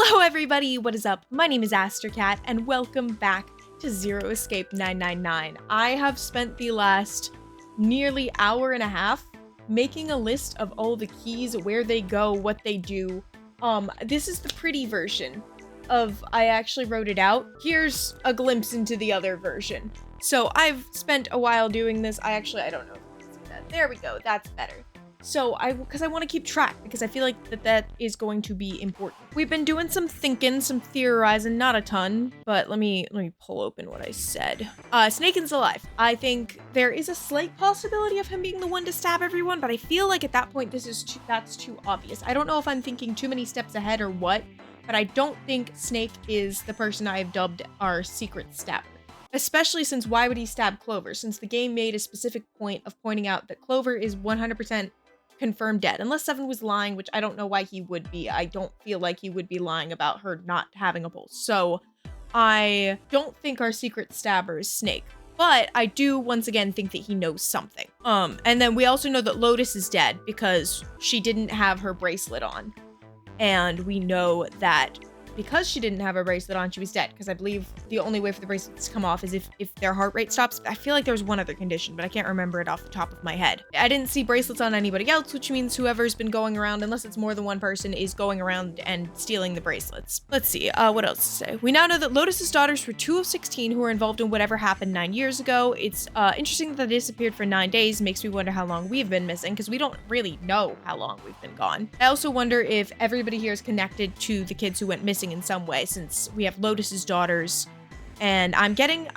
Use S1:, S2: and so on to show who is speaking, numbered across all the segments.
S1: Hello everybody, what is up? My name is AsterKatt and welcome back to Zero Escape 999. I have spent the last nearly hour and a half making a list of all the keys, where they go, what they do. This is the pretty version of I actually wrote it out. Here's a glimpse into the other version. So I've spent a while doing this. I don't know if you can see that. There we go, that's better. So because I want to keep track, because I feel like that is going to be important. We've been doing some thinking, some theorizing, not a ton, but let me pull open what I said. Snakin's alive. I think there is a slight possibility of him being the one to stab everyone, but I feel like at that point that's too obvious. I don't know if I'm thinking too many steps ahead or what, but I don't think Snake is the person I've dubbed our secret stabber. Especially since why would he stab Clover? Since the game made a specific point of pointing out that Clover is 100% confirmed dead, unless Seven was lying, which I don't know why he would be. I don't feel like he would be lying about her not having a pulse. So I don't think our secret stabber is Snake, but I do once again think that he knows something. And then we also know that Lotus is dead because she didn't have her bracelet on. And we know that because she didn't have her bracelet on, she was dead. Because I believe the only way for the bracelets to come off is if their heart rate stops. I feel like there was one other condition, but I can't remember it off the top of my head. I didn't see bracelets on anybody else, which means whoever's been going around, unless it's more than one person, is going around and stealing the bracelets. Let's see, what else to say? We now know that Lotus's daughters were 2 of 16 who were involved in whatever happened 9 years ago. It's interesting that they disappeared for 9 days. Makes me wonder how long we've been missing, because we don't really know how long we've been gone. I also wonder if everybody here is connected to the kids who went missing in some way, since we have Lotus's daughters, and I'm getting,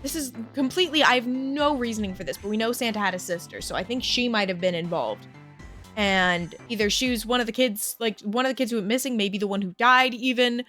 S1: this is completely, I have no reasoning for this, but we know Santa had a sister, so I think she might have been involved. And either she was one of the kids, like one of the kids who went missing, maybe the one who died even.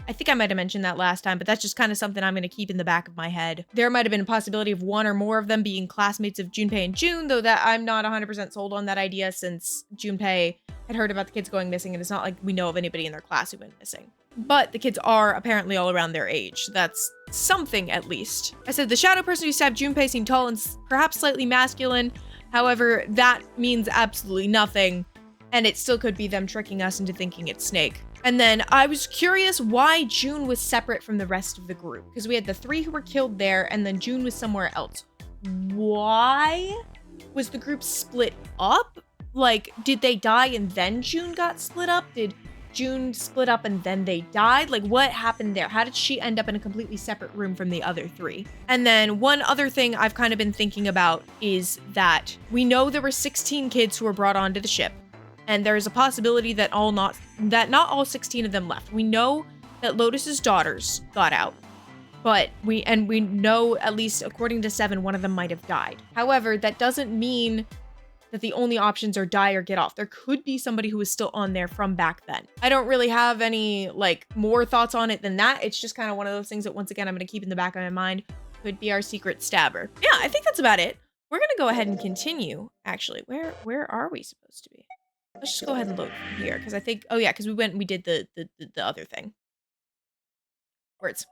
S1: I think I might have mentioned that last time, but that's just kind of something I'm going to keep in the back of my head. There might have been a possibility of one or more of them being classmates of Junpei and June, though that I'm not 100% sold on that idea, since Junpei had heard about the kids going missing, and it's not like we know of anybody in their class who went missing. But the kids are apparently all around their age. So that's something, at least. I said the shadow person who stabbed Junpei seemed tall and perhaps slightly masculine. However, that means absolutely nothing, and it still could be them tricking us into thinking it's Snake. And then I was curious why June was separate from the rest of the group, because we had the 3 who were killed there, and then June was somewhere else. Why was the group split up? Like, did they die and then June got split up? Did June split up and then they died? Like, what happened there? How did she end up in a completely separate room from the other 3? And then one other thing I've kind of been thinking about is that we know there were 16 kids who were brought onto the ship, and there's a possibility that not all 16 of them left. We know that Lotus's daughters got out, but we know, at least according to Seven, one of them might have died. However, that doesn't mean that the only options are die or get off. There could be somebody who is still on there from back then. I don't really have any like more thoughts on it than that. It's just kind of one of those things that once again I'm going to keep in the back of my mind. Could be our secret stabber. Yeah, I think that's about it. We're going to go ahead and continue. Actually, where are we supposed to be? Let's just go ahead and load from here, because I think, oh yeah, because we did the other thing. Words.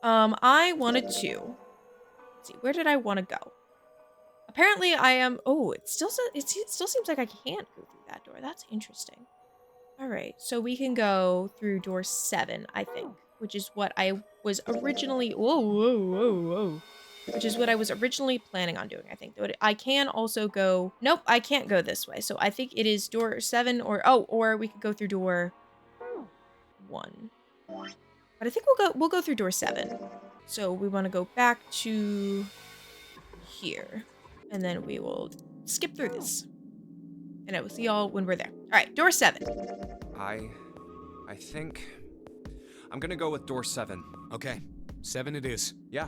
S1: I wanted to, let's see, where did I want to go? Apparently I am, oh, it still seems like I can't go through that door. That's interesting. All right, so we can go through door 7, I think, which is what I was originally, whoa. Which is what I was originally planning on doing, I think. I can also go, nope, I can't go this way. So I think it is door 7 or we could go through door 1. But I think we'll go through door 7. So we want to go back to here. And then we will skip through this. And I will see y'all when we're there. All right, door 7.
S2: I think I'm gonna go with door 7.
S3: Okay, 7 it is.
S2: Yeah.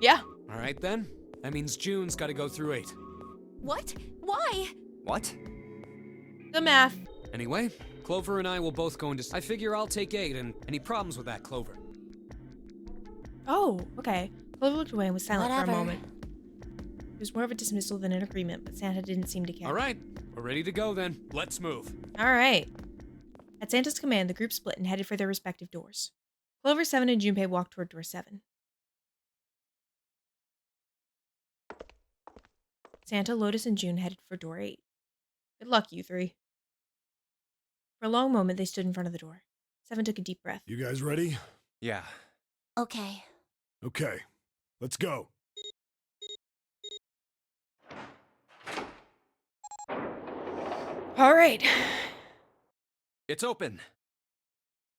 S1: Yeah.
S3: All right then. That means June's got to go through 8.
S4: What? Why?
S2: What?
S1: The math.
S3: Anyway, Clover and I will both go into. I figure I'll take 8, and any problems with that, Clover?
S1: Oh, okay. Clover looked away and was silent for a
S4: Whatever.
S1: moment. It was more of a dismissal than an agreement, but Santa didn't seem to care.
S3: All right, we're ready to go then. Let's move.
S1: All right. At Santa's command, the group split and headed for their respective doors. Clover, 7, and Junpei walked toward door 7. Santa, Lotus, and June headed for door 8. Good luck, you 3. For a long moment, they stood in front of the door. Seven took a deep breath.
S5: You guys ready?
S2: Yeah.
S4: Okay.
S5: Okay, let's go.
S1: All right.
S2: It's open.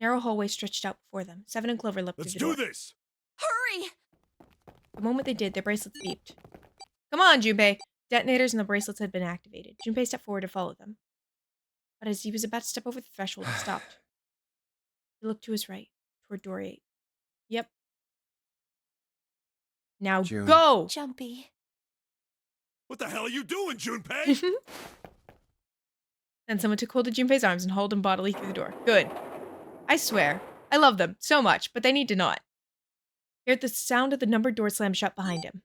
S1: Narrow hallway stretched out before them. Seven and Clover leapt
S5: Let's
S1: through the
S5: do
S1: door.
S5: this!
S4: Hurry!
S1: The moment they did, their bracelets beeped. Come on, Junpei! Detonators and the bracelets had been activated. Junpei stepped forward to follow them. But as he was about to step over the threshold, he stopped. He looked to his right, toward door 8. Yep. Now
S2: June.
S1: go!
S4: Jumpy.
S5: What the hell are you doing, Junpei?
S1: Then someone took hold of Junpei's arms and hauled him bodily through the door. Good. I swear, I love them so much, but they need to not. He heard the sound of the numbered door slam shut behind him.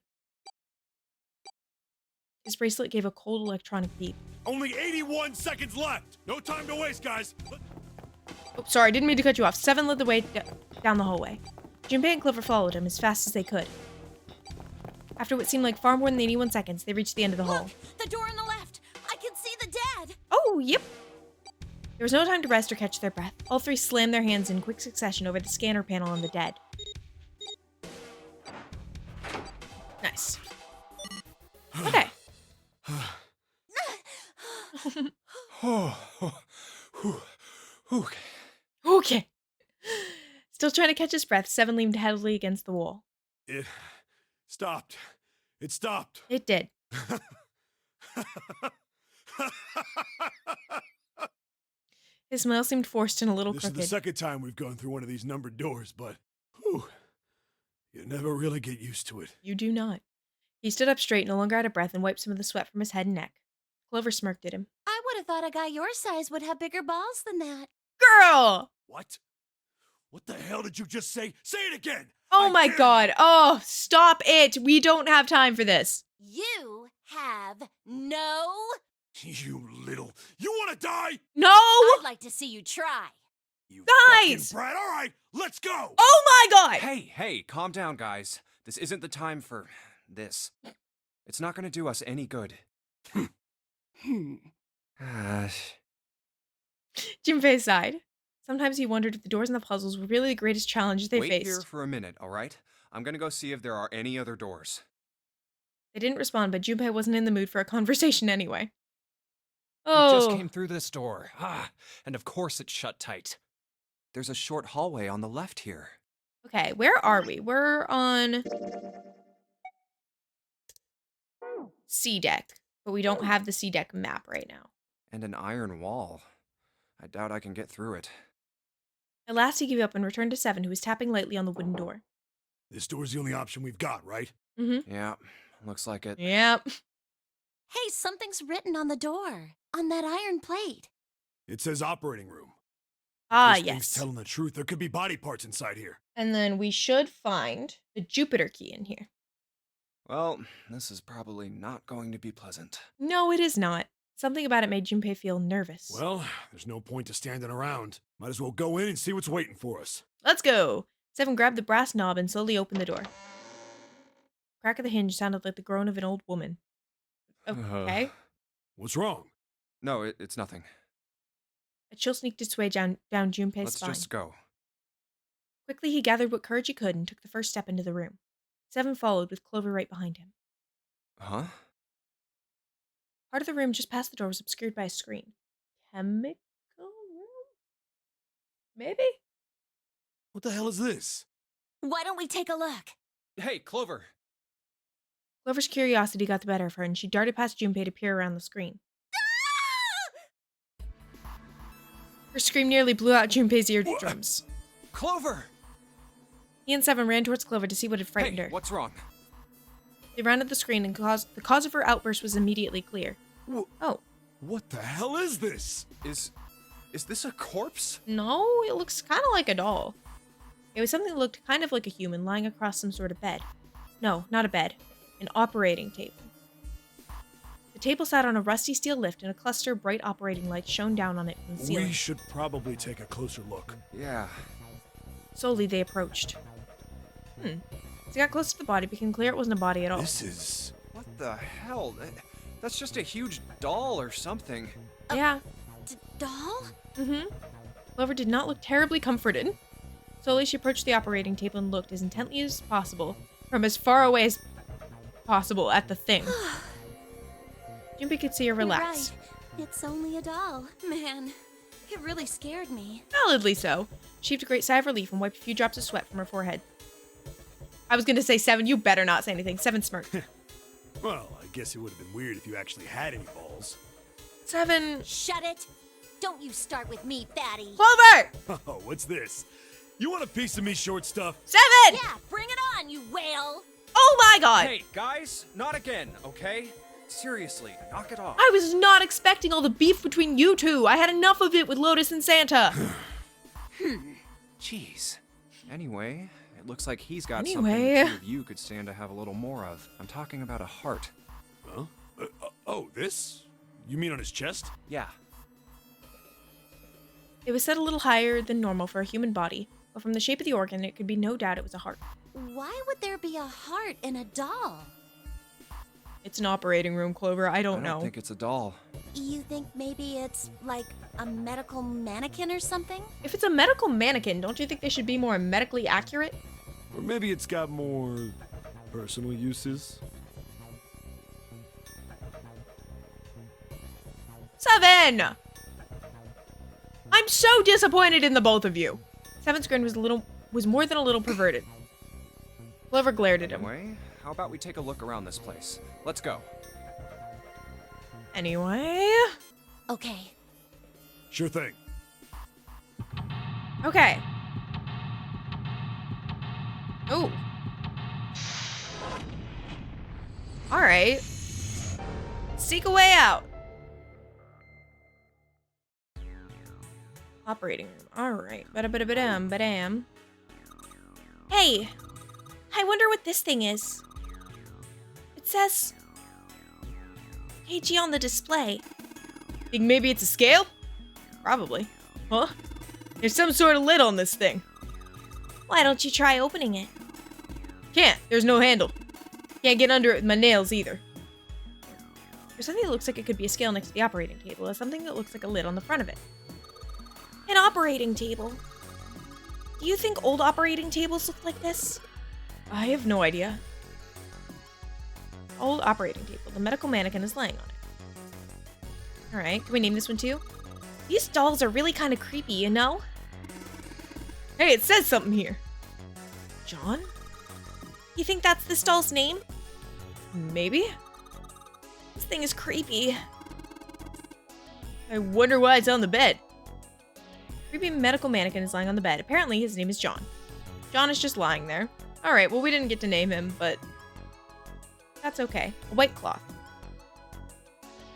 S1: His bracelet gave a cold electronic beep.
S5: Only 81 seconds left! No time to waste, guys!
S1: Oh, sorry, didn't mean to cut you off. Seven led the way down the hallway. Junpei and Clover followed him as fast as they could. After what seemed like far more than 81 seconds, they reached the end of the hall.
S4: Look! The door on the left! I can see the dead!
S1: Oh, yep. There was no time to rest or catch their breath. All three slammed their hands in quick succession over the scanner panel on the dead. Nice. Okay. Okay. Still trying to catch his breath, Seven leaned heavily against the wall.
S5: It stopped. It stopped.
S1: It did. His smile seemed forced and a little
S5: This is
S1: crooked.
S5: the second time we've gone through one of these numbered doors, but whew, you never really get used to it.
S1: You do not. He stood up straight, no longer out of breath, and wiped some of the sweat from his head and neck. Clover smirked at him.
S4: I would have thought a guy your size would have bigger balls than that.
S1: Girl!
S5: What? What the hell did you just say? Say it again!
S1: Oh
S5: I
S1: my
S5: dare
S1: god. Oh, stop it. We don't have time for this.
S4: You have no...
S5: You little... You want to die?
S1: No!
S4: I'd like to see you try.
S5: You
S1: Guys!
S5: fucking brat. All right, let's go!
S1: Oh my god!
S2: Hey, calm down, guys. This isn't the time for this. It's not gonna do us any good.
S1: Junpei sighed. Sometimes he wondered if the doors and the puzzles were really the greatest challenge they
S2: Wait
S1: faced.
S2: here for a minute, all right? I'm gonna go see if there are any other doors.
S1: They didn't respond, but Junpei wasn't in the mood for a conversation anyway.
S3: We
S1: Oh.
S3: just came through this door. And of course it's shut tight.
S2: There's a short hallway on the left here.
S1: Okay, where are we? We're on C deck, but we don't have the C deck map right now.
S2: And an iron wall. I doubt I can get through it.
S1: At last he gave up and returned to Seven, who was tapping lightly on the wooden door.
S5: This door's the only option we've got, right?
S1: Mm-hmm.
S2: Yeah, looks like it.
S1: Yep.
S4: Hey, something's written on the door. On that iron plate.
S5: It says operating room.
S1: Ah,
S5: This thing's
S1: yes.
S5: telling the truth. There could be body parts inside here.
S1: And then we should find the Jupiter key in here.
S2: Well, this is probably not going to be pleasant.
S1: No, it is not. Something about it made Junpei feel nervous.
S5: Well, there's no point to standing around. Might as well go in and see what's waiting for us.
S1: Let's go. Seven grabbed the brass knob and slowly opened the door. Crack of the hinge sounded like the groan of an old woman. Okay.
S5: What's wrong?
S2: No, it's nothing.
S1: A chill sneaked its way down Junpei's
S2: Let's
S1: spine.
S2: just go.
S1: Quickly, he gathered what courage he could and took the first step into the room. Seven followed, with Clover right behind him.
S2: Huh?
S1: Part of the room just past the door was obscured by a screen. Chemical room? Maybe?
S5: What the hell is this?
S4: Why don't we take a look?
S2: Hey, Clover!
S1: Clover's curiosity got the better of her, and she darted past Junpei to peer around the screen. Her scream nearly blew out Junpei's eardrums.
S2: Clover!
S1: He and Seven ran towards Clover to see what had frightened
S2: Hey,
S1: her.
S2: what's wrong?
S1: They rounded the screen, and the cause of her outburst was immediately clear. Oh.
S5: What the hell is this?
S2: Is this a corpse?
S1: No, it looks kind of like a doll. It was something that looked kind of like a human lying across some sort of bed. No, not a bed. An operating table. The table sat on a rusty steel lift, and a cluster of bright operating lights shone down on it from the ceiling.
S5: We should probably take a closer look.
S2: Yeah.
S1: Slowly, they approached. As they got close to the body, it became clear it wasn't a body at all.
S5: This is...
S2: What the hell? That's just a huge doll or something.
S1: Yeah.
S4: doll?
S1: Mm-hmm. Clover did not look terribly comforted. Slowly, she approached the operating table and looked as intently as possible, from as far away as possible at the thing. Junpei could see her relax.
S4: You're right. It's only a doll. Man, it really scared me.
S1: Validly so. She heaved a great sigh of relief and wiped a few drops of sweat from her forehead. I was gonna say 7, you better not say anything. 7 smirked.
S5: Well, I guess it would have been weird if you actually had any balls.
S1: 7.
S4: Shut it! Don't you start with me, fatty.
S1: Clover!
S5: Oh, what's this? You want a piece of me, short stuff?
S1: 7!
S4: Yeah, bring it on, you whale!
S1: Oh my god!
S2: Hey, guys, not again, okay? Seriously, knock it off.
S1: I was not expecting all the beef between you two. I had enough of it with Lotus and Santa.
S2: Jeez. Anyway, it looks like he's got
S1: Anyway.
S2: something the two of you could stand to have a little more of. I'm talking about a heart.
S5: Huh? Oh, this? You mean on his chest?
S2: Yeah.
S1: It was set a little higher than normal for a human body, but from the shape of the organ, it could be no doubt it was a heart.
S4: Why would there be a heart in a doll?
S1: It's an operating room, Clover. I
S2: I
S1: don't know.
S2: don't think it's a doll.
S4: You think maybe it's like a medical mannequin or something?
S1: If it's a medical mannequin, don't you think they should be more medically accurate?
S5: Or maybe it's got more personal uses?
S1: 7! I'm so disappointed in the both of you. 7's grin was more than a little perverted. Clover glared at him.
S2: Anyway, how about we take a look around this place? Let's go.
S1: Anyway.
S4: Okay.
S5: Sure thing.
S1: Okay. Oh. Alright. Seek a way out. Operating room. Alright. Ba-da-ba-da-ba-dum, ba-dam. Hey! I wonder what this thing is. It says KG on the display. Think maybe it's a scale? Probably. Huh? There's some sort of lid on this thing. Why don't you try opening it? Can't. There's no handle. Can't get under it with my nails either. There's something that looks like it could be a scale next to the operating table. There's something that looks like a lid on the front of it. An operating table. Do you think old operating tables look like this? I have no idea. Old operating table. The medical mannequin is laying on it. Alright, can we name this one too? These dolls are really kind of creepy, you know? Hey, it says something here. John? You think that's this doll's name? Maybe? This thing is creepy. I wonder why it's on the bed. Creepy medical mannequin is lying on the bed. Apparently his name is John. John is just lying there. Alright, well we didn't get to name him, but that's okay. A white cloth.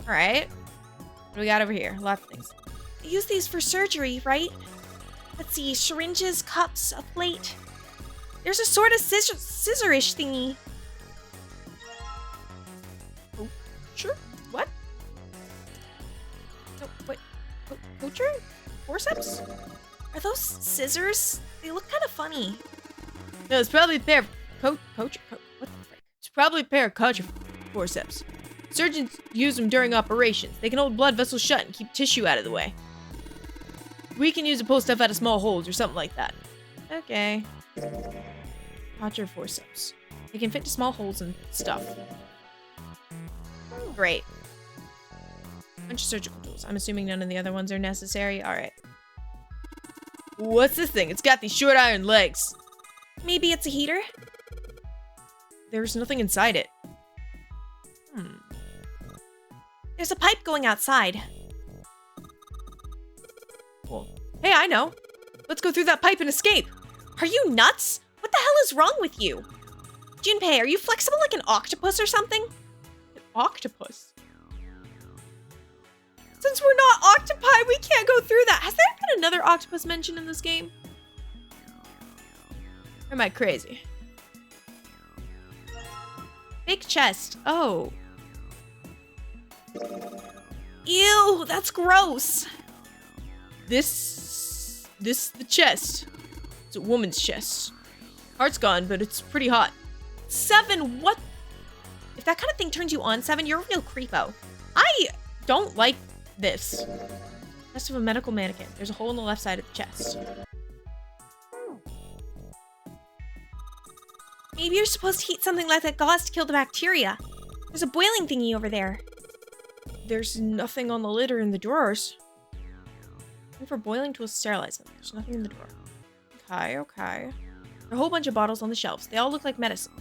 S1: Alright. What do we got over here? Lots of things. They use these for surgery, right? Let's see, syringes, cups, a plate. There's a sort of scissorish thingy. Oh, sure. What? No, what? Poacher? Forceps? Are those scissors? They look kind of funny. No, it's probably a pair of what the frick? It's probably a pair of culture forceps. Surgeons use them during operations. They can hold blood vessels shut and keep tissue out of the way. We can use to pull stuff out of small holes or something like that. Okay. Culture forceps. They can fit to small holes and stuff. Great. Bunch of surgical tools. I'm assuming none of the other ones are necessary. Alright. What's this thing? It's got these short iron legs. Maybe it's a heater? There's nothing inside it. There's a pipe going outside. Well, hey, I know. Let's go through that pipe and escape. Are you nuts? What the hell is wrong with you? Junpei, are you flexible like an octopus or something? An octopus? Since we're not octopi, we can't go through that. Has there been another octopus mentioned in this game? Or am I crazy? Big chest. Oh. Ew, that's gross. The chest. It's a woman's chest. Heart's gone, but it's pretty hot. 7, what? If that kind of thing turns you on, 7, you're a real creepo. I don't like this. Chest of a medical mannequin. There's a hole in the left side of the chest.
S6: Maybe you're supposed to heat something like that gauze to kill the bacteria. There's a boiling thingy over there.
S1: There's nothing on the lid or in the drawers. Looking for boiling tools to sterilize them. There's nothing in the drawer. Okay, okay. There are a whole bunch of bottles on the shelves. They all look like medicine.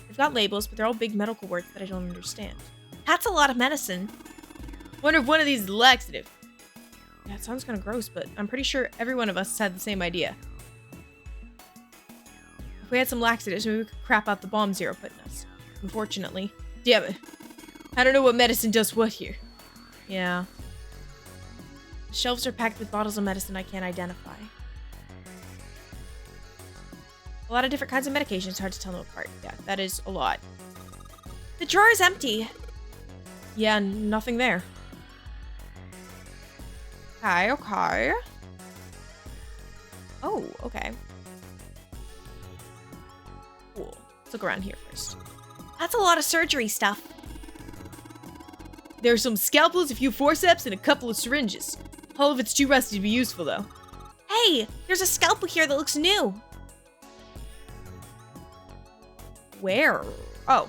S1: They've got labels, but they're all big medical words that I don't understand.
S6: That's a lot of medicine.
S1: Wonder if one of these is laxative. Yeah, it sounds kind of gross, but I'm pretty sure every one of us has had the same idea. If we had some laxatives, maybe we could crap out the bombs Zero put in us. Unfortunately. Damn it. I don't know what medicine does what here. Yeah. The shelves are packed with bottles of medicine I can't identify. A lot of different kinds of medication. It's hard to tell them apart. Yeah, that is a lot.
S6: The drawer is empty.
S1: Yeah, nothing there. Okay, okay. Oh, okay. Cool. Let's look around here first.
S6: That's a lot of surgery stuff.
S1: There's some scalpels, a few forceps, and a couple of syringes. All of it's too rusty to be useful, though.
S6: Hey, there's a scalpel here that looks new.
S1: Where? Oh.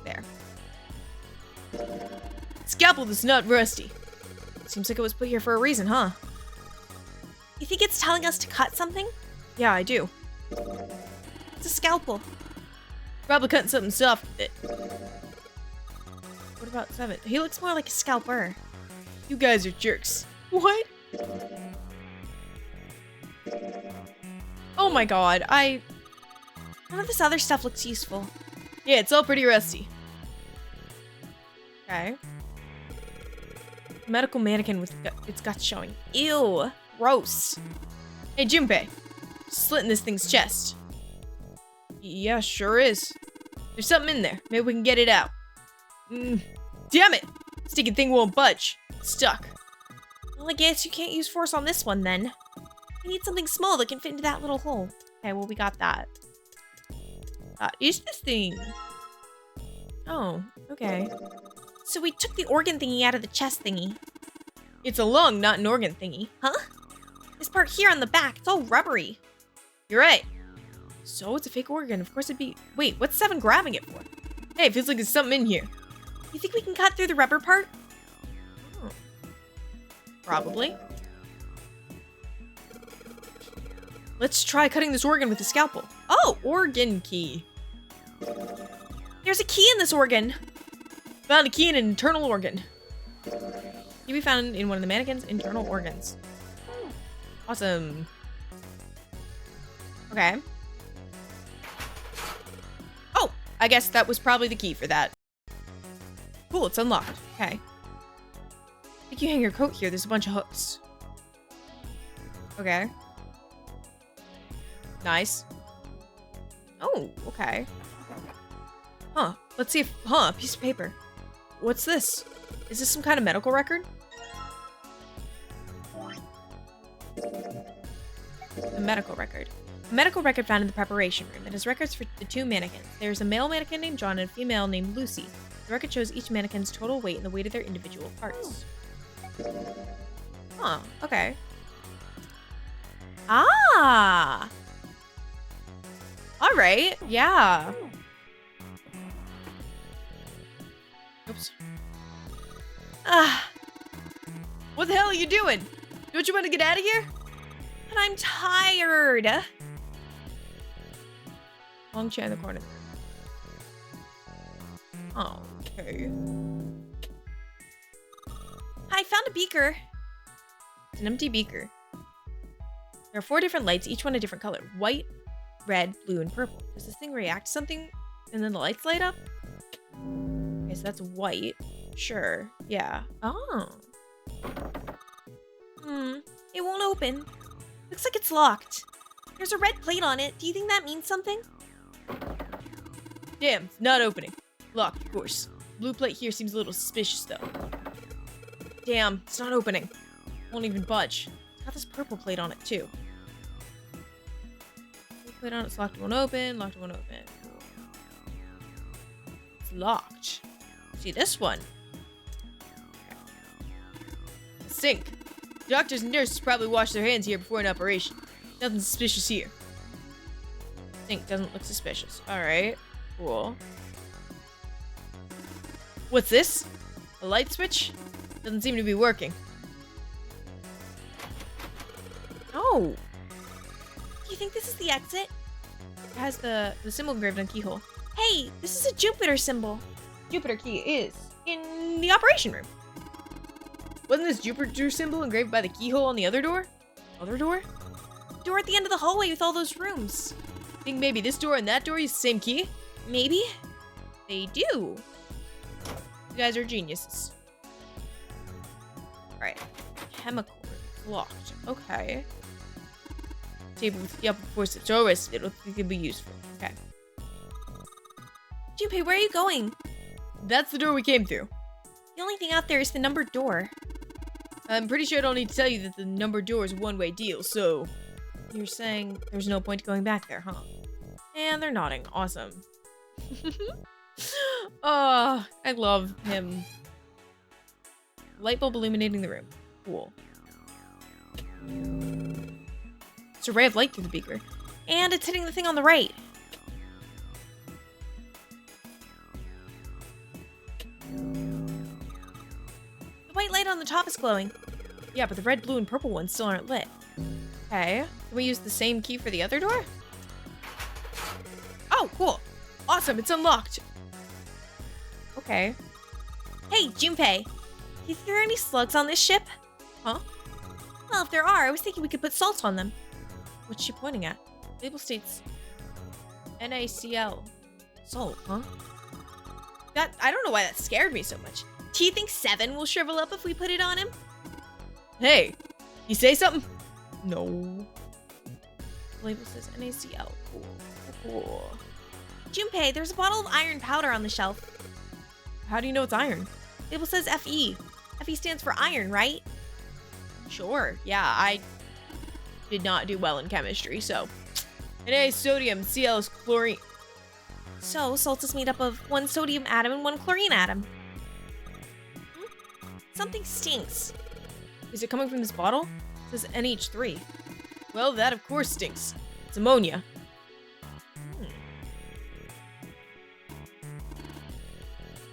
S1: There. Scalpel that's not rusty. Seems like it was put here for a reason, huh?
S6: You think it's telling us to cut something?
S1: Yeah, I do.
S6: It's a scalpel.
S1: Probably cutting something soft with it. What about 7?
S6: He looks more like a scalper.
S1: You guys are jerks. What? Oh my god,
S6: None of this other stuff looks useful.
S1: Yeah, it's all pretty rusty. Okay. Medical mannequin with its guts showing. Ew. Gross. Hey, Junpei. Slitting this thing's chest. Yeah, sure is. There's something in there. Maybe we can get it out. Damn it! Sticky thing won't budge. It's stuck.
S6: Well, I guess you can't use force on this one, then. We need something small that can fit into that little hole.
S1: Okay, well, we got that. Is this thing? Oh, okay.
S6: So we took the organ thingy out of the chest thingy.
S1: It's a lung, not an organ thingy.
S6: Huh? This part here on the back, it's all rubbery.
S1: You're right. So it's a fake organ. Of course it'd be... Wait, what's 7 grabbing it for? Hey, it feels like there's something in here.
S6: You think we can cut through the rubber part?
S1: Oh. Probably. Let's try cutting this organ with a scalpel. Oh, organ key.
S6: There's a key in this organ.
S1: Found a key in an internal organ. Can be found in one of the mannequin's internal organs. Awesome. Okay. Oh, I guess that was probably the key for that. Cool, it's unlocked. Okay. I think you hang your coat here. There's a bunch of hooks. Okay. Nice. Oh, okay. Huh. Let's see if... Huh, a piece of paper. What's this? Is this some kind of medical record? A medical record. A medical record found in the preparation room. It has records for the 2 mannequins. There's a male mannequin named John and a female named Lucy. The record shows each mannequin's total weight and the weight of their individual parts. Huh, okay. Ah! Alright, yeah. Oops. Ah. What the hell are you doing? Don't you want to get out of here?
S6: But I'm tired.
S1: Long chair in the corner. Okay.
S6: I found a beaker.
S1: It's an empty beaker. There are 4 different lights, each one a different color. White, red, blue, and purple. Does this thing react to something and then the lights light up? Okay, so that's white. Sure. Yeah. Oh.
S6: It won't open. Looks like it's locked. There's a red plate on it. Do you think that means something?
S1: Damn, it's not opening. Locked, of course. Blue plate here seems a little suspicious, though. Damn, it's not opening. Won't even budge. It's got this purple plate on it, too. Blue plate on it's locked, it won't open. Locked, it won't open. It's locked. See this one? The sink. Doctors and nurses probably wash their hands here before an operation. Nothing suspicious here. Sink doesn't look suspicious. Alright. Cool. What's this? A light switch? Doesn't seem to be working.
S6: Oh. Do you think this is the exit?
S1: It has the symbol engraved on keyhole.
S6: Hey, this is a Jupiter symbol.
S1: Jupiter key is in the operation room. Wasn't this Jupiter symbol engraved by the keyhole on the other door? Other door?
S6: Door at the end of the hallway with all those rooms.
S1: Think maybe this door and that door use the same key?
S6: Maybe?
S1: They do. You guys are geniuses. Alright. Chemical room. Locked. Okay. Table with the upper forceps. Or rest of it. It could be useful. Okay.
S6: Junpei, where are you going?
S1: That's the door we came through.
S6: The only thing out there is the numbered door.
S1: I'm pretty sure I don't need to tell you that the numbered door is a one-way deal, so... You're saying there's no point going back there, huh? And they're nodding. Awesome. Oh, I love him. Light bulb illuminating the room. Cool. It's a ray of light through the beaker.
S6: And it's hitting the thing on the right. The white light on the top is glowing.
S1: Yeah, but the red, blue, and purple ones still aren't lit. Okay. Can we use the same key for the other door? Oh, cool. Awesome, it's unlocked. Okay.
S6: Hey, Junpei. Do you think there are any slugs on this ship?
S1: Huh?
S6: Well, if there are, I was thinking we could put salt on them.
S1: What's she pointing at? Label states NaCl. Salt, huh? I don't know why that scared me so much.
S6: Do you think Seven will shrivel up if we put it on him?
S1: Hey, you say something? No. The label says NaCl. Cool. Cool.
S6: Junpei, there's a bottle of iron powder on the shelf.
S1: How do you know it's iron?
S6: Label says Fe. Fe stands for iron, right?
S1: Sure. Yeah, I did not do well in chemistry, so. Na is sodium, Cl is chlorine.
S6: So, salt is made up of one sodium atom and one chlorine atom. Something stinks.
S1: Is it coming from this bottle? It says NH3. Well, that of course stinks. It's ammonia.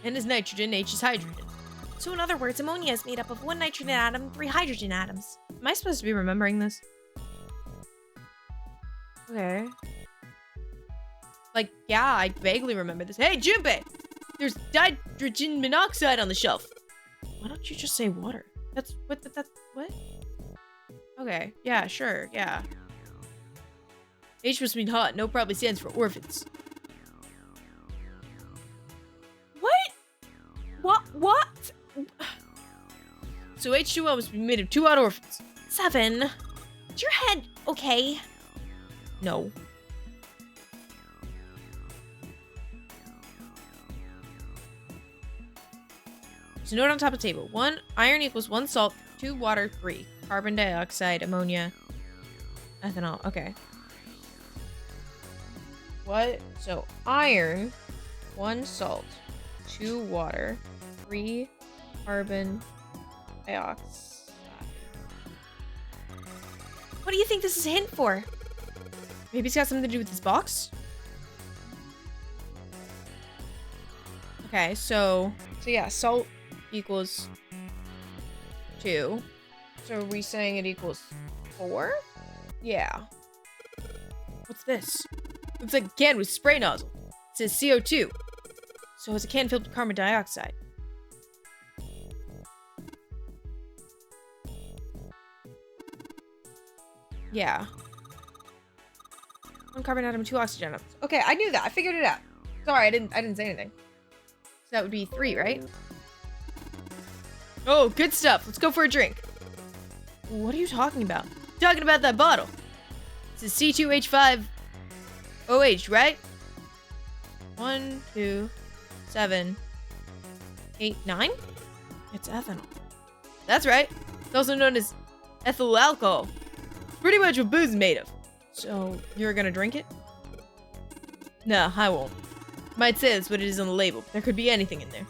S1: N is nitrogen, H is hydrogen.
S6: So in other words, ammonia is made up of one nitrogen atom and 3 hydrogen atoms.
S1: Am I supposed to be remembering this? Okay. Like, yeah, I vaguely remember this. Hey, Junpei! There's hydrogen monoxide on the shelf. Why don't you just say water? That's what? What? Okay. Yeah. Sure. Yeah. H must mean hot. No probably stands for orphans.
S6: What?
S1: So H2O must be made of 2 hot orphans.
S6: 7. Is your head okay?
S1: No. There's a note on top of the table. 1 iron equals 1 salt, 2 water, 3 carbon dioxide, ammonia, ethanol. Okay. What? So iron, 1 salt, 2 water, 3 carbon dioxide.
S6: What do you think this is a hint for?
S1: Maybe it's got something to do with this box? Okay, so yeah, salt equals 2. So are we saying it equals 4? Yeah. What's this? Looks like a can with spray nozzle. It says CO2. So it's a can filled with carbon dioxide. Yeah. 1 carbon atom, 2 oxygen atoms. Okay, I knew that. I figured it out. Sorry, I didn't say anything. So that would be 3, right? Oh, good stuff. Let's go for a drink. What are you talking about? Talking about that bottle. It's a C2H5OH, right? 1, 2, 7, 8, 9? It's ethanol. That's right. It's also known as ethyl alcohol. It's pretty much what booze is made of. So, you're gonna drink it? No, I won't. Might say that's what it is on the label. There could be anything in there.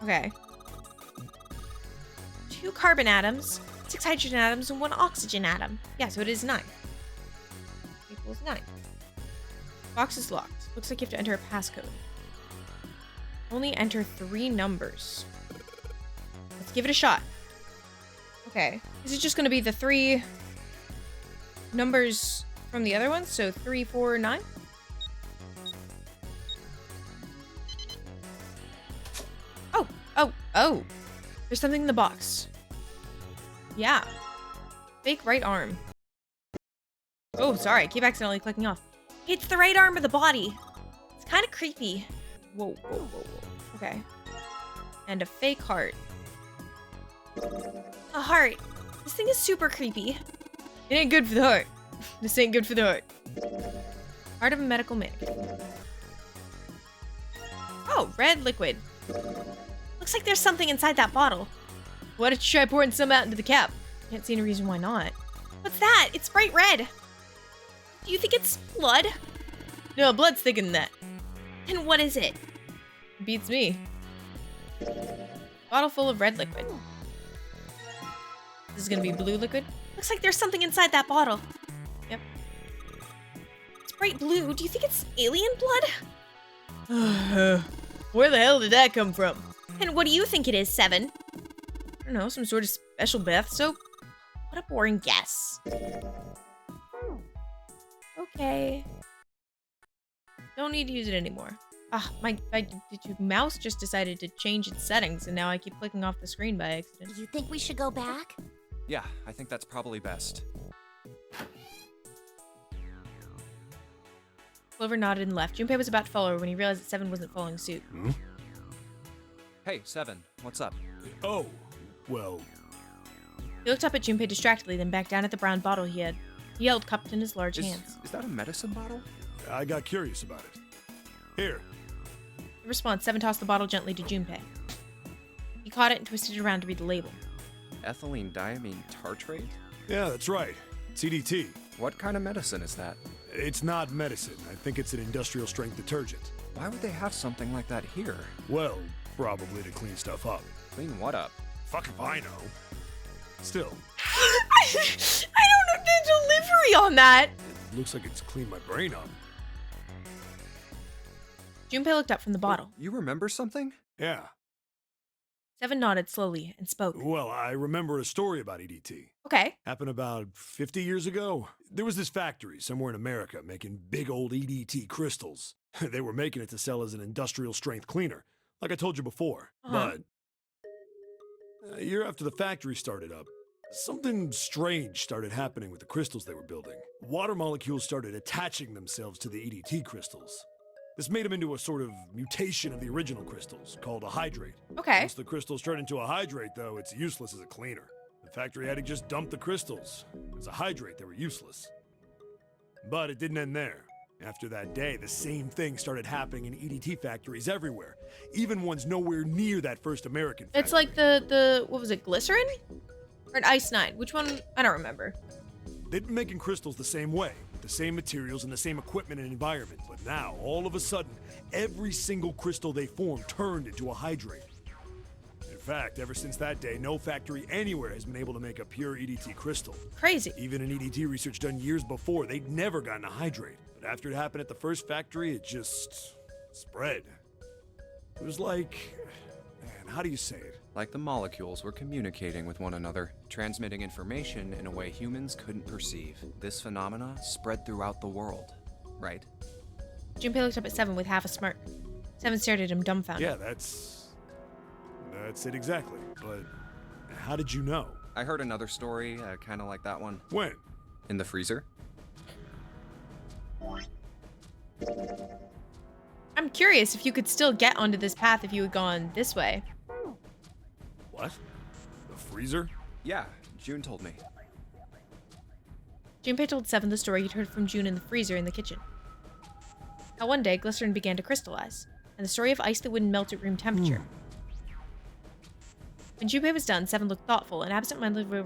S1: Okay.
S6: 2 carbon atoms, 6 hydrogen atoms, and 1 oxygen atom.
S1: Yeah, so it is 9. Equals 9. Box is locked. Looks like you have to enter a passcode. Only enter 3 numbers. Let's give it a shot. Okay. Is it just going to be the 3 numbers from the other ones? So 3, 4, 9? Oh. There's something in the box. Yeah. Fake right arm. Oh, sorry. I keep accidentally clicking off.
S6: It's the right arm of the body. It's kind of creepy.
S1: Whoa. Okay. And a fake heart.
S6: A heart. This thing is super creepy.
S1: It ain't good for the heart. This ain't good for the heart. Heart of a medical mannequin. Oh, red liquid.
S6: Looks like there's something inside that bottle.
S1: Why don't you try pouring some out into the cap? Can't see any reason why not.
S6: What's that? It's bright red. Do you think it's blood?
S1: No, blood's thicker than that.
S6: Then what is it?
S1: Beats me. Bottle full of red liquid. This is gonna be blue liquid?
S6: Looks like there's something inside that bottle.
S1: Yep.
S6: It's bright blue. Do you think it's alien blood?
S1: Where the hell did that come from?
S6: And what do you think it is, 7?
S1: I don't know, some sort of special bath soap?
S6: What a boring guess.
S1: Okay. Don't need to use it anymore. My mouse just decided to change its settings, and now I keep clicking off the screen by accident.
S4: Do you think we should go back?
S2: Yeah, I think that's probably best.
S1: Clover nodded and left. Junpei was about to follow her when he realized that 7 wasn't following suit.
S2: Hey, 7, what's up?
S5: Oh, well,
S1: He looked up at Junpei distractedly, then back down at the brown bottle he held cupped in his large hands.
S2: Is that a medicine bottle?
S5: I got curious about it. Here.
S1: In response, 7 tossed the bottle gently to Junpei. He caught it and twisted it around to read the label.
S2: Ethylene diamine tartrate?
S5: Yeah, that's right. CDT.
S2: What kind of medicine is that?
S5: It's not medicine. I think it's an industrial strength detergent.
S2: Why would they have something like that here?
S5: Well, probably to clean stuff up.
S2: Clean what up?
S5: Fuck if I know. Still,
S1: I don't know the delivery on that!
S5: it looks like it's cleaned my brain up.
S1: Junpei looked up from the bottle.
S2: You remember something?
S5: Yeah.
S1: 7 nodded slowly and spoke.
S5: Well, I remember a story about EDT.
S1: Okay.
S5: Happened about 50 years ago. There was this factory somewhere in America making big old EDT crystals. They were making it to sell as an industrial strength cleaner, like I told you before.
S1: Uh-huh.
S5: But a year after the factory started up, something strange started happening with the crystals they were building. Water molecules started attaching themselves to the EDT crystals. This made them into a sort of mutation of the original crystals, called a hydrate.
S1: Okay.
S5: Once the crystals turn into a hydrate, though, it's useless as a cleaner. The factory had to just dump the crystals. As a hydrate, they were useless. But it didn't end there. After that day, the same thing started happening in EDT factories everywhere, even ones nowhere near that first American factory.
S1: It's like the what was it, glycerin? Or an Ice 9? Which one? I don't remember.
S5: They'd been making crystals the same way, with the same materials and the same equipment and environment. But now, all of a sudden, every single crystal they formed turned into a hydrate. In fact, ever since that day, no factory anywhere has been able to make a pure EDT crystal.
S1: Crazy.
S5: Even in EDT research done years before, they'd never gotten a hydrate. But after it happened at the first factory, it just spread. It was like, man, how do you say it?
S2: Like the molecules were communicating with one another, transmitting information in a way humans couldn't perceive. This phenomena spread throughout the world, right?
S1: Junpei looked up at 7 with half a smirk. 7 stared at him dumbfounded.
S5: Yeah, that's it exactly. But how did you know?
S2: I heard another story, kind of like that one.
S5: When?
S2: In the freezer?
S1: I'm curious if you could still get onto this path if you had gone this way.
S5: What? The freezer?
S2: Yeah, June told me.
S1: Junpei told 7 the story he'd heard from June in the freezer in the kitchen. How one day, glycerin began to crystallize, and the story of ice that wouldn't melt at room temperature. When Junpei was done, 7 looked thoughtful and absent-mindedly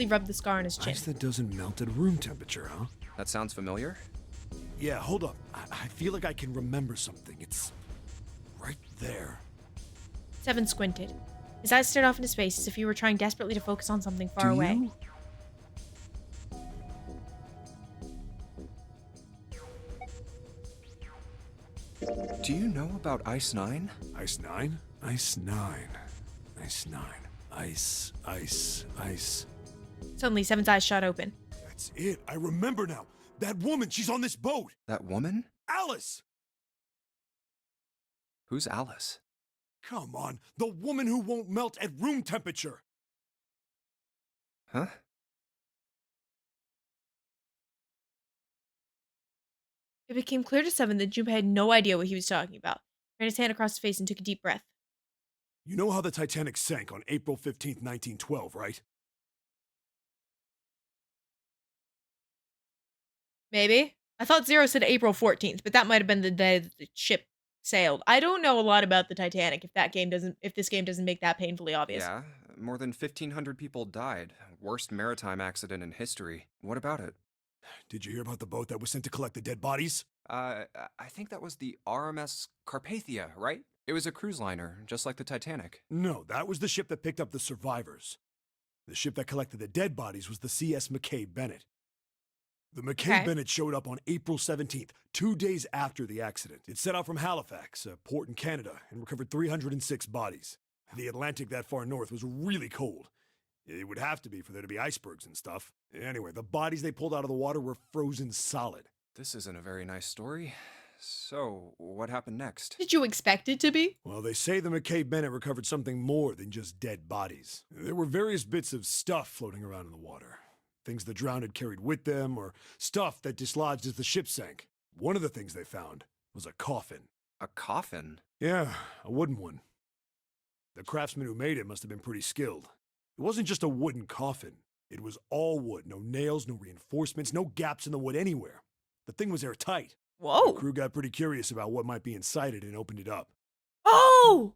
S1: rubbed the scar on his chin.
S5: Ice that doesn't melt at room temperature, huh?
S2: That sounds familiar?
S5: Yeah, hold up. I feel like I can remember something. It's right there.
S1: Seven squinted. His eyes stared off into space as if he were trying desperately to focus on something far away.
S2: Do you know about Ice 9?
S5: Ice 9? Ice 9. Ice 9. Ice, ice, ice.
S1: Suddenly, Seven's eyes shot open.
S5: That's it. I remember now. That woman, she's on this boat.
S2: That woman?
S5: Alice!
S2: Who's Alice?
S5: Come on, the woman who won't melt at room temperature.
S2: Huh?
S1: It became clear to Seven that Junpei had no idea what he was talking about. He ran his hand across his face and took a deep breath.
S5: You know how the Titanic sank on April 15th, 1912, right?
S1: Maybe. I thought Zero said April 14th, but that might have been the day that the ship sailed. I don't know a lot about the Titanic if this game doesn't make that painfully obvious.
S2: Yeah, more than 1,500 people died. Worst maritime accident in history. What about it?
S5: Did you hear about the boat that was sent to collect the dead bodies?
S2: I think that was the RMS Carpathia, right? It was a cruise liner, just like the Titanic.
S5: No, that was the ship that picked up the survivors. The ship that collected the dead bodies was the CS McKay Bennett. The McKay Bennett showed up on April 17th, 2 days after the accident. It set out from Halifax, a port in Canada, and recovered 306 bodies. The Atlantic that far north was really cold. It would have to be for there to be icebergs and stuff. Anyway, the bodies they pulled out of the water were frozen solid.
S2: This isn't a very nice story. So, what happened next?
S1: Did you expect it to be?
S5: Well, they say the McKay Bennett recovered something more than just dead bodies. There were various bits of stuff floating around in the water. Things the drowned had carried with them, or stuff that dislodged as the ship sank. One of the things they found was a coffin.
S2: A coffin?
S5: Yeah, a wooden one. The craftsman who made it must have been pretty skilled. It wasn't just a wooden coffin. It was all wood, no nails, no reinforcements, no gaps in the wood anywhere. The thing was airtight.
S1: Whoa.
S5: The crew got pretty curious about what might be inside it and opened it up.
S1: Oh!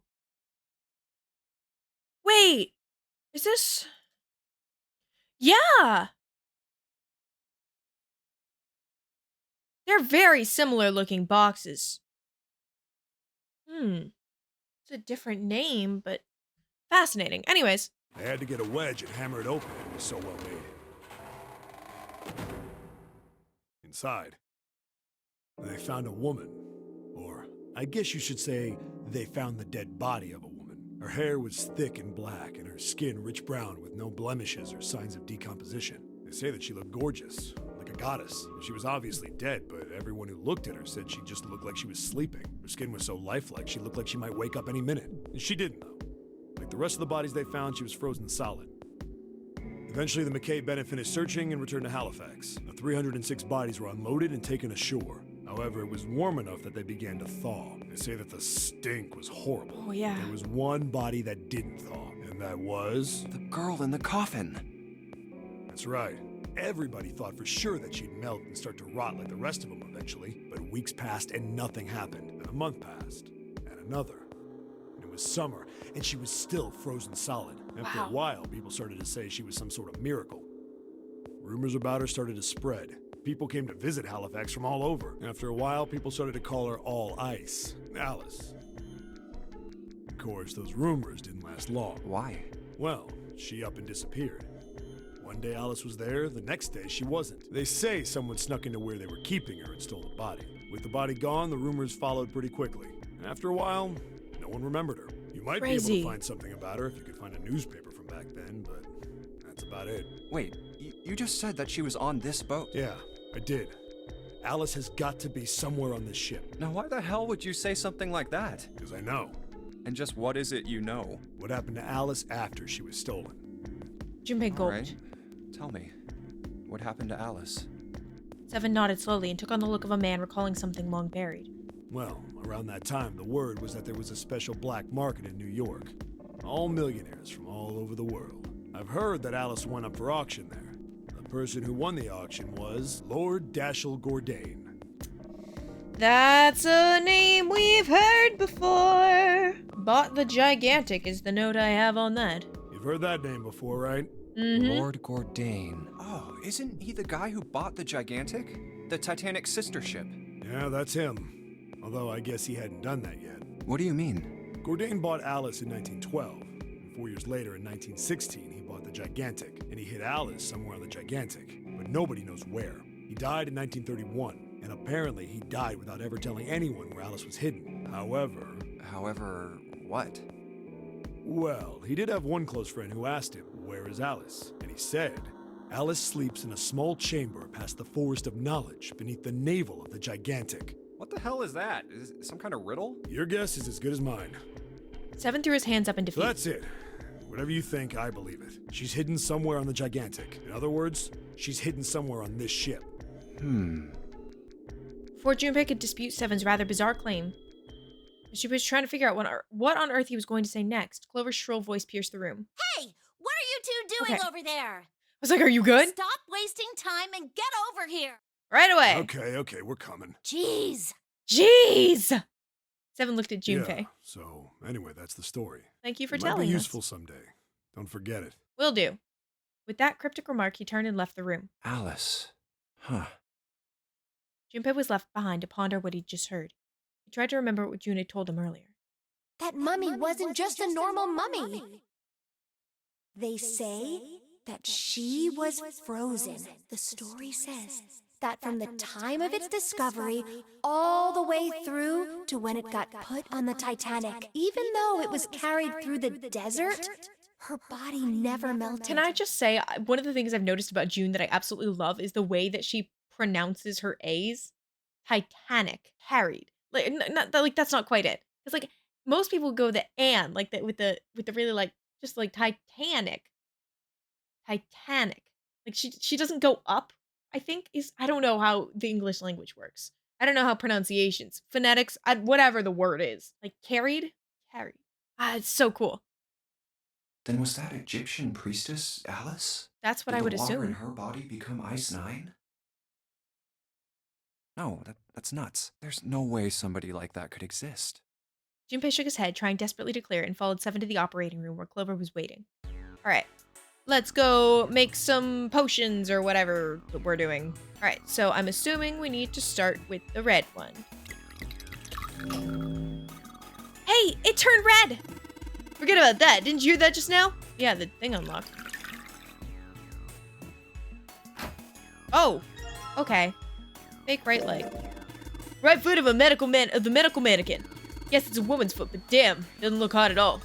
S1: Wait. Is this... Yeah! They're very similar looking boxes. It's a different name, but fascinating. Anyways.
S5: They had to get a wedge and hammer it open. It was so well made. Inside, they found a woman. Or, I guess you should say, they found the dead body of a woman. Her hair was thick and black, and her skin rich brown with no blemishes or signs of decomposition. They say that she looked gorgeous, like a goddess. She was obviously dead, but everyone who looked at her said she just looked like she was sleeping. Her skin was so lifelike, she looked like she might wake up any minute. And she didn't, though. Like the rest of the bodies they found, she was frozen solid. Eventually, the McKay Bennett finished searching and returned to Halifax. The 306 bodies were unloaded and taken ashore. However, it was warm enough that they began to thaw. They say that the stink was horrible.
S1: Oh, yeah.
S5: There was one body that didn't thaw, and that was...
S2: The girl in the coffin.
S5: That's right. Everybody thought for sure that she'd melt and start to rot like the rest of them eventually. But weeks passed and nothing happened. And a month passed, and another. And it was summer, and she was still frozen solid. After a while, people started to say she was some sort of miracle. Rumors about her started to spread. People came to visit Halifax from all over. After a while, people started to call her All Ice, Alice. Of course, those rumors didn't last long.
S2: Why?
S5: Well, she up and disappeared. One day Alice was there, the next day she wasn't. They say someone snuck into where they were keeping her and stole the body. With the body gone, the rumors followed pretty quickly. And after a while, no one remembered her. You might be able to find something about her if you could find a newspaper from back then, but that's about it.
S2: Wait, you just said that she was on this boat.
S5: Yeah, I did. Alice has got to be somewhere on this ship.
S2: Now why the hell would you say something like that?
S5: Because I know.
S2: And just what is it you know?
S5: What happened to Alice after she was stolen?
S1: Junpei gulped.
S2: Right. Tell me, what happened to Alice?
S1: Seven nodded slowly and took on the look of a man recalling something long buried.
S5: Well, around that time, the word was that there was a special black market in New York. All millionaires from all over the world. I've heard that Alice went up for auction there. The person who won the auction was Lord Dashiell Gordain.
S1: That's a name we've heard before. Bought the Gigantic is the note I have on that.
S5: You've heard that name before, right?
S1: Mm-hmm.
S2: Lord Gordain. Oh, isn't he the guy who bought the Gigantic? The Titanic's sister ship.
S5: Yeah, that's him. Although I guess he hadn't done that yet.
S2: What do you mean?
S5: Gourdain bought Alice in 1912. And 4 years later, in 1916, he bought the Gigantic. And he hid Alice somewhere on the Gigantic. But nobody knows where. He died in 1931. And apparently, he died without ever telling anyone where Alice was hidden.
S2: However, what?
S5: Well, he did have one close friend who asked him, "Where is Alice?" And he said, "Alice sleeps in a small chamber past the Forest of Knowledge beneath the navel of the Gigantic."
S2: What the hell is that? Is it some kind of riddle?
S5: Your guess is as good as mine.
S1: Seven threw his hands up in defeat.
S5: So that's it. Whatever you think, I believe it. She's hidden somewhere on the Gigantic. In other words, she's hidden somewhere on this ship.
S1: Before Junpei could dispute Seven's rather bizarre claim, she was trying to figure out what on earth he was going to say next. Clover's shrill voice pierced the room.
S4: Hey, what are you two doing
S1: Okay.
S4: over there?
S1: I was like, are you good?
S4: Stop wasting time and get over here.
S1: Right away.
S5: Okay, we're coming.
S4: Jeez.
S1: Jeez! Seven looked at Junpei.
S5: Yeah, so anyway, that's the story.
S1: Thank you for
S5: It might
S1: telling
S5: be
S1: us.
S5: useful someday. Don't forget it.
S1: Will do. With that cryptic remark, he turned and left the room.
S2: Alice. Huh.
S1: Junpei was left behind to ponder what he'd just heard. He tried to remember what June had told him earlier.
S7: That mummy wasn't just a normal mummy. They say that she was frozen. The story says that from the time of its discovery all the way through to when it got put on the Titanic, even though it was carried through the desert, her body never melted.
S1: Can I just say, one of the things I've noticed about June that I absolutely love is the way that she pronounces her A's. Titanic. Carried. Like, that's not quite it. It's like, most people go the and, like, with the really, like, just like Titanic. Titanic. Like, she doesn't go up, I think. I don't know how the English language works. I don't know how pronunciations, phonetics, whatever the word is. Like, carried? Carried. It's so cool.
S2: Then was that Egyptian priestess Alice?
S1: That's what I would assume.
S2: Did the water in her body become Ice 9? No, that's nuts. There's no way somebody like that could exist.
S1: Junpei shook his head, trying desperately to clear it, and followed Seven to the operating room where Clover was waiting. Alright, let's go make some potions or whatever we're doing. Alright, so I'm assuming we need to start with the red one.
S6: Hey, it turned red!
S1: Forget about that. Didn't you hear that just now? Yeah, the thing unlocked. Oh, okay. Fake right leg. Right foot of the medical mannequin. Guess it's a woman's foot, but damn, doesn't look hot at all.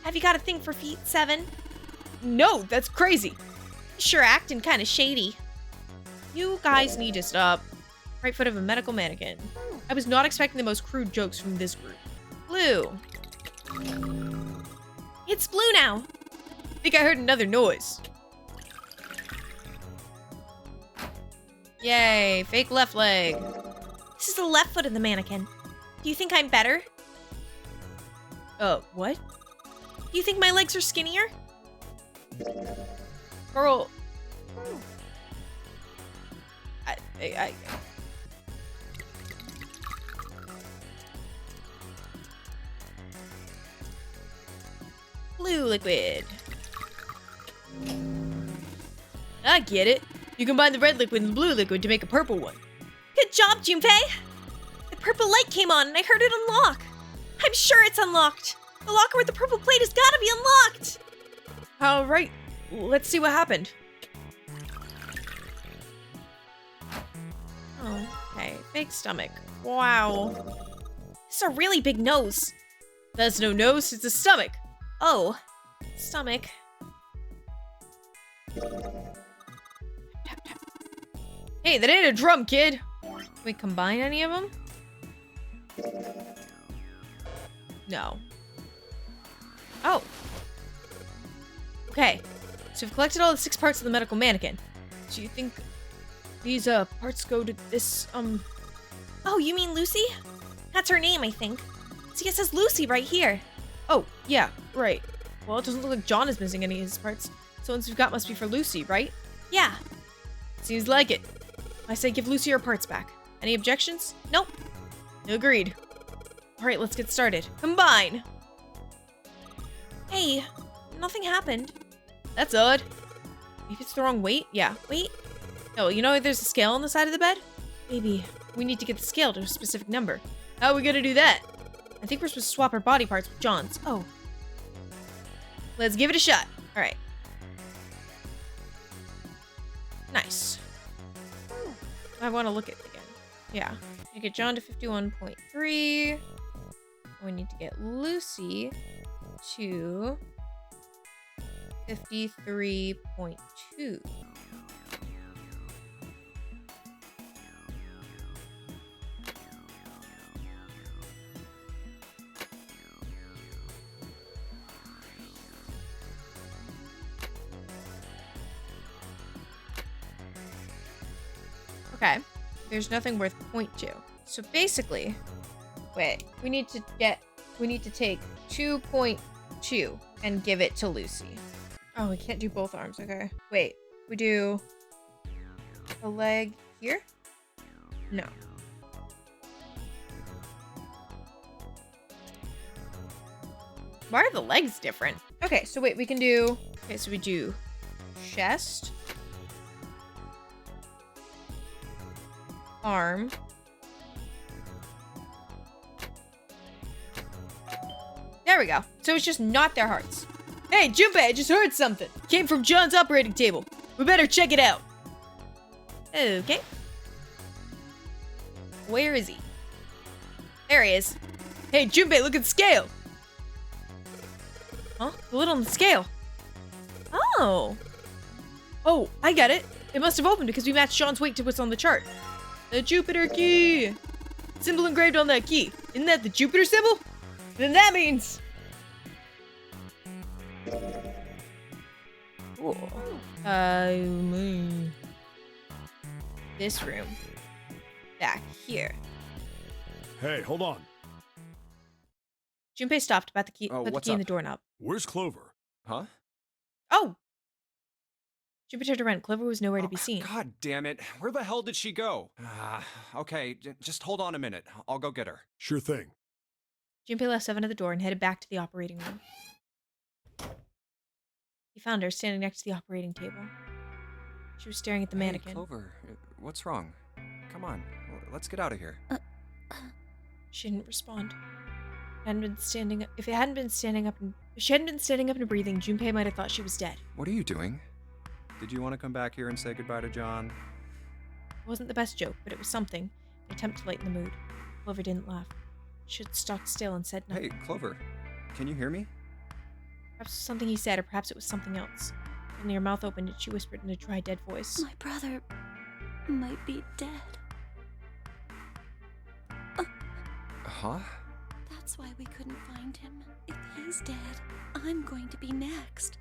S6: Have you got a thing for feet, Seven?
S1: No, that's crazy.
S6: Sure acting kind of shady.
S1: You guys need to stop. Right foot of a medical mannequin. I was not expecting the most crude jokes from this group. Blue.
S6: It's blue now.
S1: I think I heard another noise. Yay, fake left leg.
S6: This is the left foot of the mannequin. Do you think I'm better?
S1: What?
S6: Do you think my legs are skinnier?
S1: Girl. I Blue liquid. I get it. You combine the red liquid and the blue liquid to make a purple one.
S6: Good job, Junpei! The purple light came on and I heard it unlock. I'm sure it's unlocked. The locker with the purple plate has gotta be unlocked!
S1: Alright, let's see what happened. Okay, fake stomach. Wow.
S6: This is a really big nose.
S1: That's no nose, it's a stomach.
S6: Oh, stomach.
S1: Hey, that ain't a drum, kid. Can we combine any of them? No. Oh. Okay, so we've collected all the 6 parts of the medical mannequin. Do you think these parts go to this
S6: Oh, you mean Lucy? That's her name, I think. See, it says Lucy right here.
S1: Oh, yeah, right. Well, it doesn't look like John is missing any of his parts. So ones we've got must be for Lucy, right?
S6: Yeah.
S1: Seems like it. I say give Lucy her parts back. Any objections?
S6: Nope.
S1: Agreed. Alright, let's get started. Combine!
S6: Hey, nothing happened.
S1: That's odd. Maybe it's the wrong weight? Yeah.
S6: Wait,
S1: Oh, you know there's a scale on the side of the bed? Maybe we need to get the scale to a specific number. How are we gonna do that? I think we're supposed to swap our body parts with John's. Oh. Let's give it a shot. All right. Nice. I want to look at it again. Yeah. You get John to 51.3. We need to get Lucy to 53.2. Okay, there's nothing worth 0.2. So basically, wait, we need to take 2.2 and give it to Lucy. Oh, we can't do both arms, okay. Wait, we do a leg here? No. Why are the legs different? Okay, so wait, we can do, okay, so we do chest, arm, there we go. So it's just not their hearts. Hey, Junpei, I just heard something. Came from John's operating table. We better check it out. Okay. Where is he? There he is. Hey, Junpei, look at the scale. Huh? A little on the scale. Oh. Oh, I get it. It must have opened because we matched John's weight to what's on the chart. The Jupiter key. Symbol engraved on that key. Isn't that the Jupiter symbol? Then that means... Cool. This room. Back here.
S5: Hey, hold on.
S1: Junpei stopped, about the key,
S2: Oh,
S1: put the
S2: what's
S1: key in
S2: up?
S1: the doorknob.
S5: Where's Clover?
S2: Huh?
S1: Oh! Junpei turned around. Clover was nowhere to be seen.
S2: God damn it. Where the hell did she go? Okay, just hold on a minute. I'll go get her.
S5: Sure thing.
S1: Junpei left Seven at the door and headed back to the operating room. He found her standing next to the operating table. She was staring at the mannequin.
S2: Hey, Clover, what's wrong? Come on, let's get out of here.
S1: She didn't respond. If she hadn't been standing up and breathing, Junpei might have thought she was dead.
S2: What are you doing? Did you want to come back here and say goodbye to John?
S1: It wasn't the best joke, but it was something. An attempt to lighten the mood. Clover didn't laugh. She had stopped still and said nothing.
S2: Hey, Clover, can you hear me?
S1: Perhaps it was something he said, or perhaps it was something else. Suddenly her mouth opened and she whispered in a dry, dead voice.
S4: My brother might be dead.
S2: Huh?
S4: That's why we couldn't find him. If he's dead, I'm going to be next.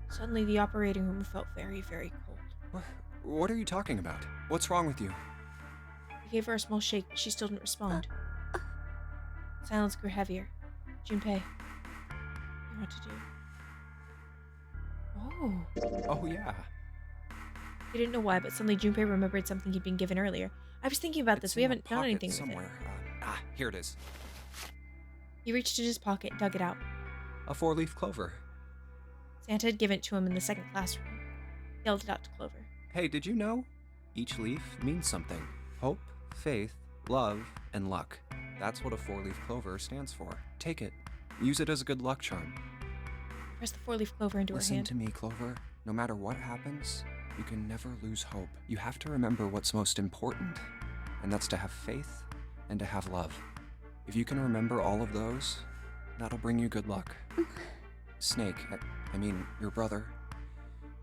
S1: Suddenly the operating room felt very, very cold.
S2: What are you talking about? What's wrong with you?
S1: He gave her a small shake, but she still didn't respond. Silence grew heavier. Junpei, you know what to do. Oh.
S2: Oh, yeah.
S1: He didn't know why, but suddenly Junpei remembered something he'd been given earlier. I was thinking about this.
S2: It's
S1: We
S2: in the
S1: haven't done
S2: pocket
S1: anything
S2: somewhere.
S1: with it.
S2: Here it is.
S1: He reached in his pocket and dug it out.
S2: A 4-leaf clover.
S1: Santa had given it to him in the second classroom. He held it out to Clover.
S2: Hey, did you know? Each leaf means something. Hope, faith, love, and luck. That's what a 4-leaf clover stands for. Take it. Use it as a good luck charm.
S1: Press the 4-leaf clover into her
S2: Listen
S1: hand.
S2: to me, Clover. No matter what happens, you can never lose hope. You have to remember what's most important, and that's to have faith and to have love. If you can remember all of those, that'll bring you good luck. Snake, I mean, your brother,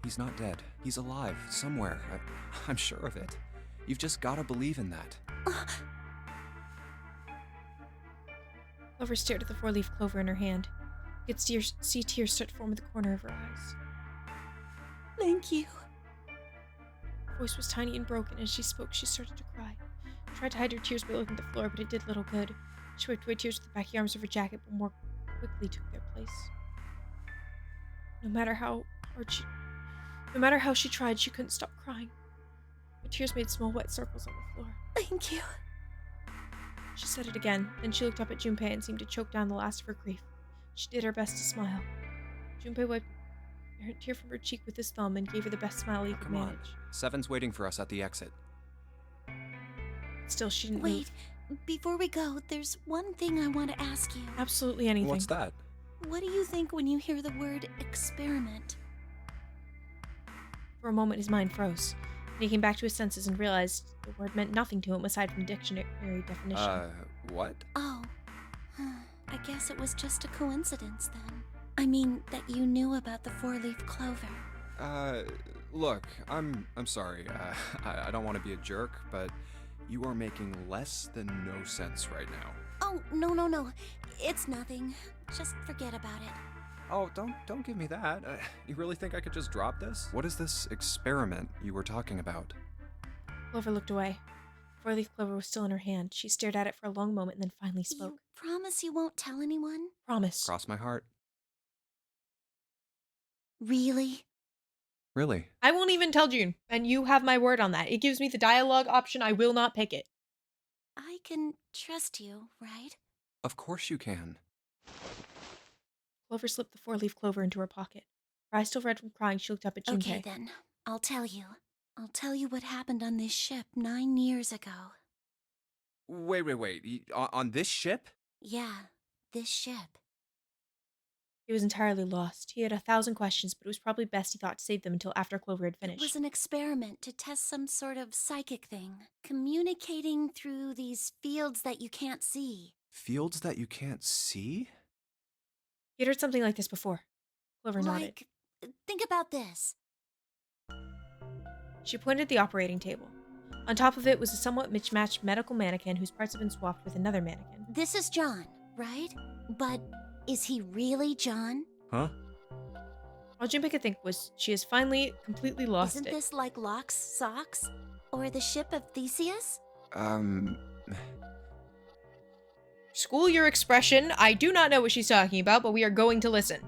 S2: he's not dead. He's alive, somewhere. I'm sure of it. You've just gotta believe in that.
S1: Clover stared at the 4-leaf clover in her hand. You could see tears start to form at the corner of her eyes.
S4: Thank you.
S1: Her voice was tiny and broken. As she spoke, she started to cry. She tried to hide her tears by looking at the floor, but it did little good. She wiped away tears with the baggy arms of her jacket, but more quickly took their place. No matter how she tried, she couldn't stop crying. Her tears made small wet circles on the floor.
S4: Thank you.
S1: She said it again, then she looked up at Junpei and seemed to choke down the last of her grief. She did her best to smile. Junpei wiped a tear from her cheek with his thumb and gave her the best smile he could
S2: Come on.
S1: manage.
S2: Seven's waiting for us at the exit.
S1: still she didn't
S4: Wait, before we go, there's one thing I want to ask you.
S1: absolutely anything.
S2: What's that?
S4: What do you think when you hear the word experiment?
S1: For a moment, his mind froze. And he came back to his senses and realized the word meant nothing to him aside from dictionary definition.
S2: What?
S4: Oh, I guess it was just a coincidence then. I mean, that you knew about the four-leaf clover.
S2: Look, I'm sorry. I don't want to be a jerk, but you are making less than no sense right now.
S4: Oh, no. It's nothing. Just forget about it.
S2: Oh, don't give me that. You really think I could just drop this? What is this experiment you were talking about?
S1: Clover looked away. Four-leaf clover was still in her hand. She stared at it for a long moment and then finally spoke.
S4: You promise you won't tell anyone?
S1: Promise.
S2: Cross my heart.
S4: Really?
S2: Really?
S1: I won't even tell June, and you have my word on that. It gives me the dialogue option. I will not pick it.
S4: I can trust you, right?
S2: Of course you can.
S1: Clover slipped the four-leaf clover into her pocket. Her eyes still red from crying, she looked up at Junpei.
S4: Okay, then. I'll tell you. I'll tell you what happened on this ship 9 years ago.
S2: Wait. On this ship?
S4: Yeah, this ship.
S1: He was entirely lost. He had 1,000 questions, but it was probably best, he thought, to save them until after Clover had finished.
S4: It was an experiment to test some sort of psychic thing. Communicating through these fields that you can't see.
S2: Fields that you can't see?
S1: He had heard something like this before. Clover nodded.
S4: Think about this.
S1: She pointed at the operating table. On top of it was a somewhat mismatched medical mannequin whose parts had been swapped with another mannequin.
S4: This is John, right? But is he really John?
S2: Huh?
S1: All Junpei could think was she has finally completely lost
S4: Isn't
S1: it.
S4: this like Locke's socks? Or the ship of Theseus?
S1: School your expression. I do not know what she's talking about, but we are going to listen.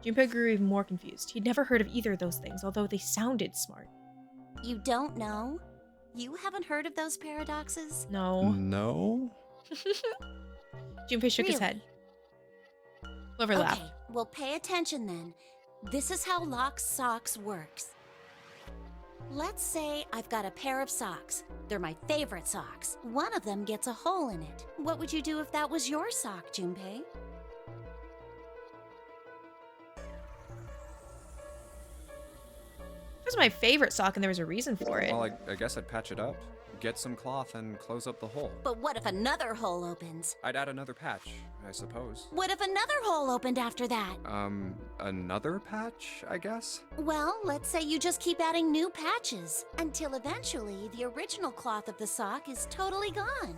S1: Junpei grew even more confused. He'd never heard of either of those things, although they sounded smart.
S4: You don't know? You haven't heard of those paradoxes?
S1: No.
S2: No?
S1: Junpei shook his head. Clover laughed.
S4: Okay, well pay attention then. This is how Locke's socks works. Let's say I've got a pair of socks. They're my favorite socks. One of them gets a hole in it. What would you do if that was your sock, Junpei?
S1: It was my favorite sock, and there was a reason for it.
S2: Well, I guess I'd patch it up, get some cloth, and close up the hole.
S4: But what if another hole opens?
S2: I'd add another patch, I suppose.
S4: What if another hole opened after that?
S2: Another patch, I guess?
S4: Well, let's say you just keep adding new patches until eventually the original cloth of the sock is totally gone.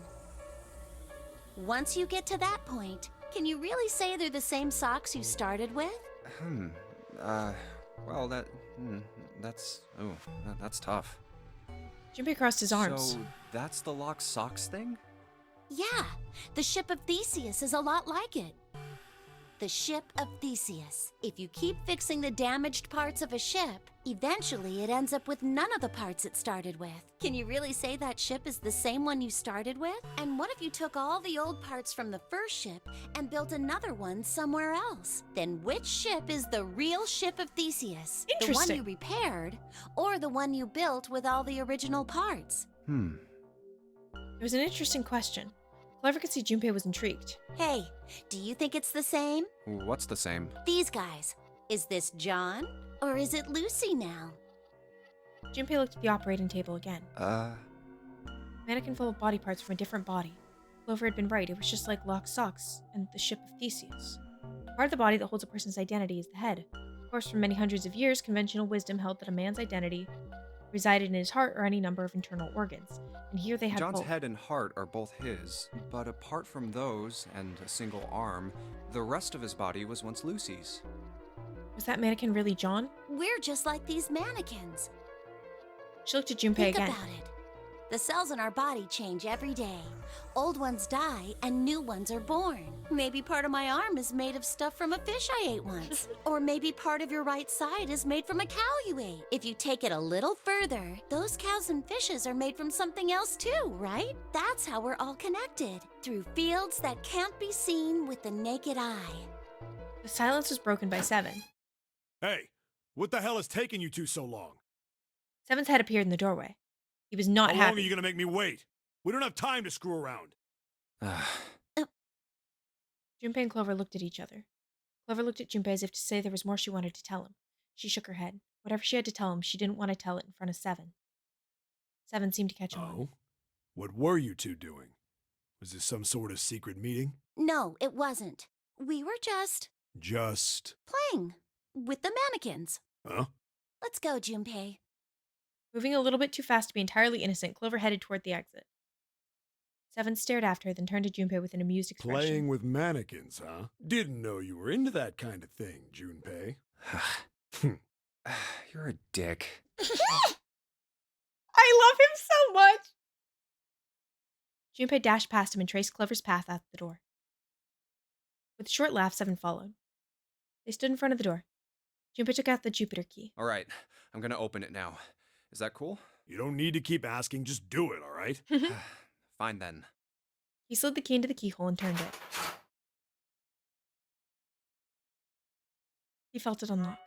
S4: Once you get to that point, can you really say they're the same socks you started with?
S2: Well, that's tough.
S1: Junpei crossed his arms.
S2: So, that's the Lock Socks thing?
S4: Yeah, the ship of Theseus is a lot like it. The ship of Theseus. If you keep fixing the damaged parts of a ship, eventually it ends up with none of the parts it started with. Can you really say that ship is the same one you started with? And what if you took all the old parts from the first ship and built another one somewhere else? Then which ship is the real ship of Theseus? The one
S1: Interesting.
S4: you repaired, or the one you built with all the original parts?
S1: It was an interesting question. Clover could see Junpei was intrigued.
S4: Hey, do you think it's the same?
S2: What's the same?
S4: These guys. Is this John? Or is it Lucy now?
S1: Junpei looked at the operating table again. Mannequin full of body parts from a different body. Clover had been right. It was just like Locke's socks and the ship of Theseus. Part of the body that holds a person's identity is the head. Of course, for many hundreds of years, conventional wisdom held that a man's identity resided in his heart or any number of internal organs. And here they had
S2: John's
S1: both.
S2: head and heart are both his, but apart from those and a single arm, the rest of his body was once Lucy's.
S1: Was that mannequin really John?
S4: We're just like these mannequins.
S1: She looked at Junpei
S4: Think
S1: again.
S4: about it. The cells in our body change every day. Old ones die and new ones are born. Maybe part of my arm is made of stuff from a fish I ate once. Or maybe part of your right side is made from a cow you ate. If you take it a little further, those cows and fishes are made from something else too, right? That's how we're all connected. Through fields that can't be seen with the naked eye.
S1: The silence was broken by Seven.
S5: Hey, what the hell is taking you two so long?
S1: Seven's head appeared in the doorway. He was not
S5: How long are
S1: happy.
S5: you gonna make me wait? We don't have time to screw around.
S1: Junpei and Clover looked at each other. Clover looked at Junpei as if to say there was more she wanted to tell him. She shook her head. Whatever she had to tell him, she didn't want to tell it in front of Seven. Seven seemed to catch on.
S5: Oh? What were you two doing? Was this some sort of secret meeting?
S4: No, it wasn't. We were just
S5: Just...
S4: playing with the mannequins.
S5: Huh?
S4: Let's go, Junpei.
S1: Moving a little bit too fast to be entirely innocent, Clover headed toward the exit. Seven stared after her, then turned to Junpei with an amused expression.
S5: Playing with mannequins, huh? Didn't know you were into that kind of thing, Junpei.
S2: You're a dick.
S1: I love him so much! Junpei dashed past him and traced Clover's path out the door. With a short laugh, Seven followed. They stood in front of the door. Junpei took out the Jupiter key.
S2: All right, I'm gonna open it now. Is that cool?
S5: You don't need to keep asking, just do it, all right?
S2: Fine then.
S1: He slid the key into the keyhole and turned it. He felt it unlock.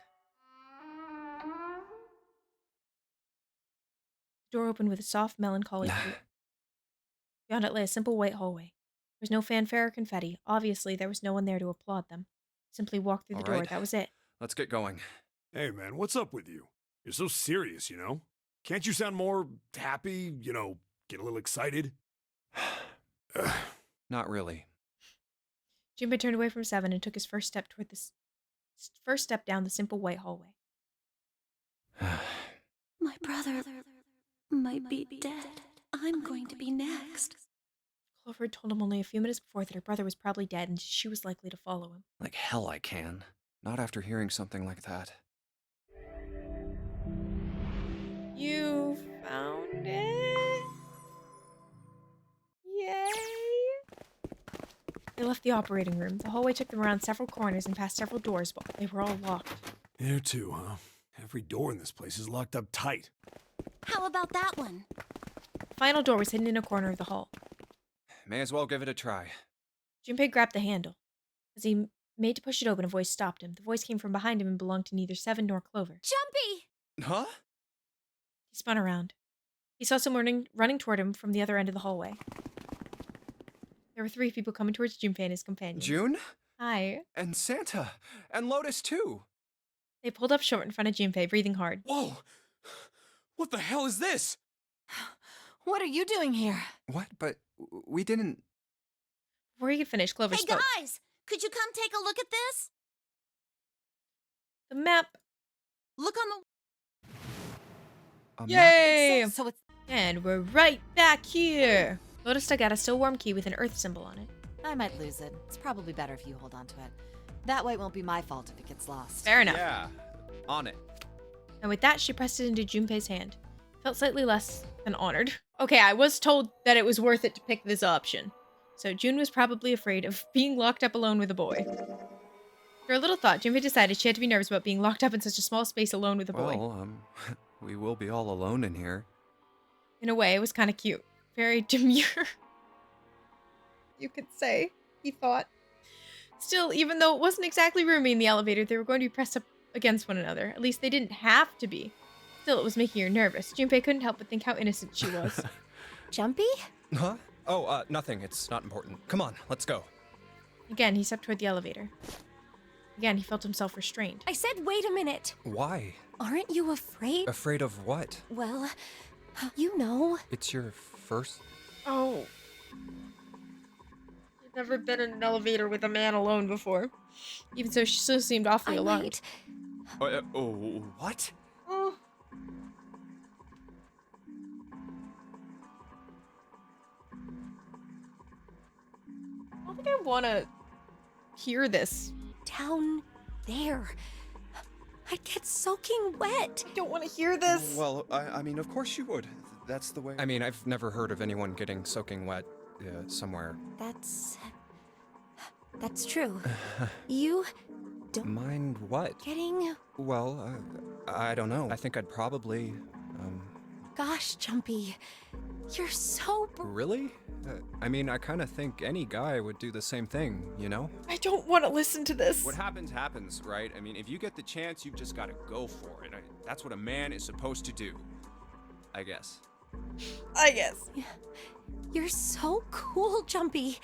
S1: The door opened with a soft, melancholy creak. Beyond it lay a simple white hallway. There was no fanfare or confetti. Obviously, there was no one there to applaud them. Simply walk through the door,
S2: Alright.
S1: that was it.
S2: Let's get going.
S5: Hey, man, what's up with you? You're so serious, you know? Can't you sound more happy, get a little excited?
S2: Not really.
S1: Junpei turned away from Seven and took his first step toward first step down the simple white hallway.
S4: My brother might be dead. I'm going to be next.
S1: Clover had told him only a few minutes before that her brother was probably dead and she was likely to follow him.
S2: Like hell I can. Not after hearing something like that.
S1: You found it? Yay! They left the operating room. The hallway took them around several corners and past several doors, but they were all locked.
S5: There too, huh? Every door in this place is locked up tight.
S4: How about that one?
S1: The final door was hidden in a corner of the hall.
S2: May as well give it a try.
S1: Junpei grabbed the handle. As he made to push it open, a voice stopped him. The voice came from behind him and belonged to neither Seven nor Clover.
S4: Jumpy!
S2: Huh?
S1: He spun around. He saw someone running toward him from the other end of the hallway. There were 3 people coming towards Junpei and his companion.
S2: June?
S1: Hi.
S2: And Santa. And Lotus too.
S1: They pulled up short in front of Junpei, breathing hard.
S3: Whoa! What the hell is this?
S8: What are you doing here?
S2: What? But we didn't...
S1: Before he could finish, Clover
S4: Hey
S1: spoke.
S4: guys, could you come take a look at this?
S1: The map.
S8: Look on
S2: A map?
S1: Yay!
S8: the... So it's...
S1: And we're right back here. Lotus dug out a still warm key with an earth symbol on it.
S8: I might lose it. It's probably better if you hold on to it. That way it won't be my fault if it gets lost.
S1: Fair enough.
S2: Yeah. On it.
S1: And with that, she pressed it into Junpei's hand. Felt slightly less than honored. Okay, I was told that it was worth it to pick this option. So June was probably afraid of being locked up alone with a boy. For a little thought, Junpei decided she had to be nervous about being locked up in such a small space alone with a boy.
S2: Well, we will be all alone in here.
S1: In a way, it was kind of cute. Very demure. You could say, he thought. Still, even though it wasn't exactly roomy in the elevator, they were going to be pressed up against one another. At least they didn't have to be. Still, it was making her nervous. Junpei couldn't help but think how innocent she was.
S7: Jumpy?
S2: Huh? Oh, nothing. It's not important. Come on, let's go.
S1: Again, he stepped toward the elevator. Again, he felt himself restrained.
S7: I said wait a minute.
S2: Why?
S7: Aren't you afraid?
S2: Afraid of what?
S7: Well, you know.
S2: It's your first...
S1: Oh. I've never been in an elevator with a man alone before. Even so, she still seemed awfully
S7: I
S1: alarmed.
S7: might.
S2: What?
S1: Oh. I don't think I want to hear this.
S7: Down there. I'd get soaking wet.
S1: I don't want to hear this.
S2: Well, I mean, of course you would. That's the way... I mean, I've never heard of anyone getting soaking wet somewhere.
S7: That's true. You don't
S2: Mind what?
S7: getting...
S2: Well, I don't know. I think I'd probably,
S7: Gosh, Jumpy. You're so...
S2: Really? I mean, I kind of think any guy would do the same thing, you know?
S1: I don't want to listen to this.
S9: What happens, happens, right? I mean, if you get the chance, you've just got to go for it. That's what a man is supposed to do, I guess.
S1: I guess.
S7: You're so cool, Jumpy.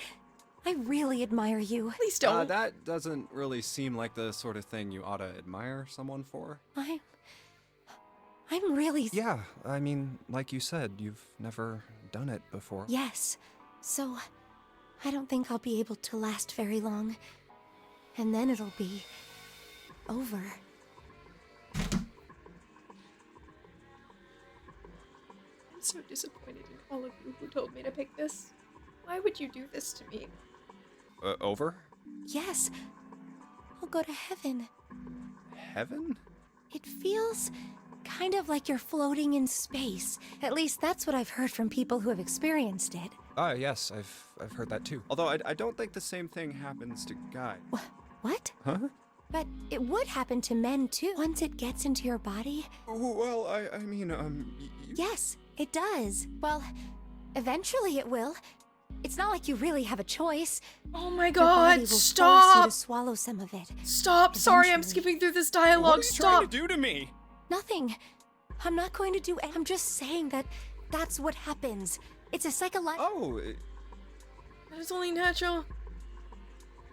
S7: I really admire you.
S1: Please don't.
S2: That doesn't really seem like the sort of thing you ought to admire someone for.
S7: I'm really...
S2: Yeah, I mean, like you said, you've never done it before.
S7: Yes. So, I don't think I'll be able to last very long. And then it'll be... over.
S1: I'm so disappointed in all of you who told me to pick this. Why would you do this to me?
S2: Over?
S7: Yes. I'll go to heaven.
S2: Heaven?
S7: It feels kind of like you're floating in space. At least that's what I've heard from people who have experienced it.
S2: Yes, I've heard that too. Although I don't think the same thing happens to guys.
S7: What?
S2: Huh?
S7: But it would happen to men too. Once it gets into your body.
S2: Well, I mean,
S7: Yes, it does. Well, eventually it will. It's not like you really have a choice.
S1: Oh my
S7: Your body
S1: god,
S7: will force you
S1: stop!
S7: to swallow some of it.
S1: Stop! Sorry, I'm
S7: Eventually.
S1: skipping through this dialogue.
S2: What are you
S1: Stop!
S2: trying to do to me?
S7: Nothing. I'm not going to do it. I'm just saying that that's what happens. It's a psychological...
S2: Oh,
S1: That is only natural.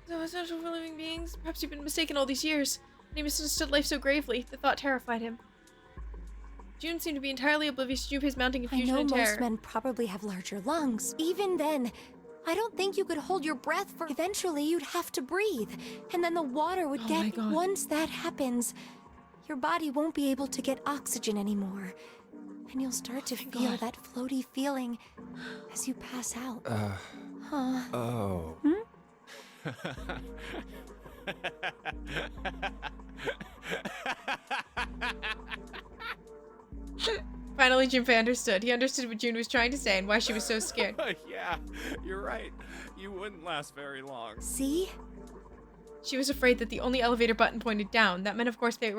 S1: So essential for living beings. Perhaps you've been mistaken all these years. And he misunderstood life so gravely. The thought terrified him. June seemed to be entirely oblivious to Junpei's mounting
S7: I
S1: confusion
S7: know
S1: and
S7: most
S1: terror.
S7: men probably have larger lungs. Even then, I don't think you could hold your breath for... Eventually, you'd have to breathe. And then the water would
S1: Oh
S7: get...
S1: my God.
S7: Once that happens, your body won't be able to get oxygen anymore. And you'll start to feel
S1: God.
S7: that floaty feeling as you pass out. Huh.
S2: oh.
S1: Finally, Junpei understood. He understood what June was trying to say and why she was so scared.
S2: Yeah, you're right. You wouldn't last very long.
S7: See?
S1: She was afraid that the only elevator button pointed down. That meant, of course, that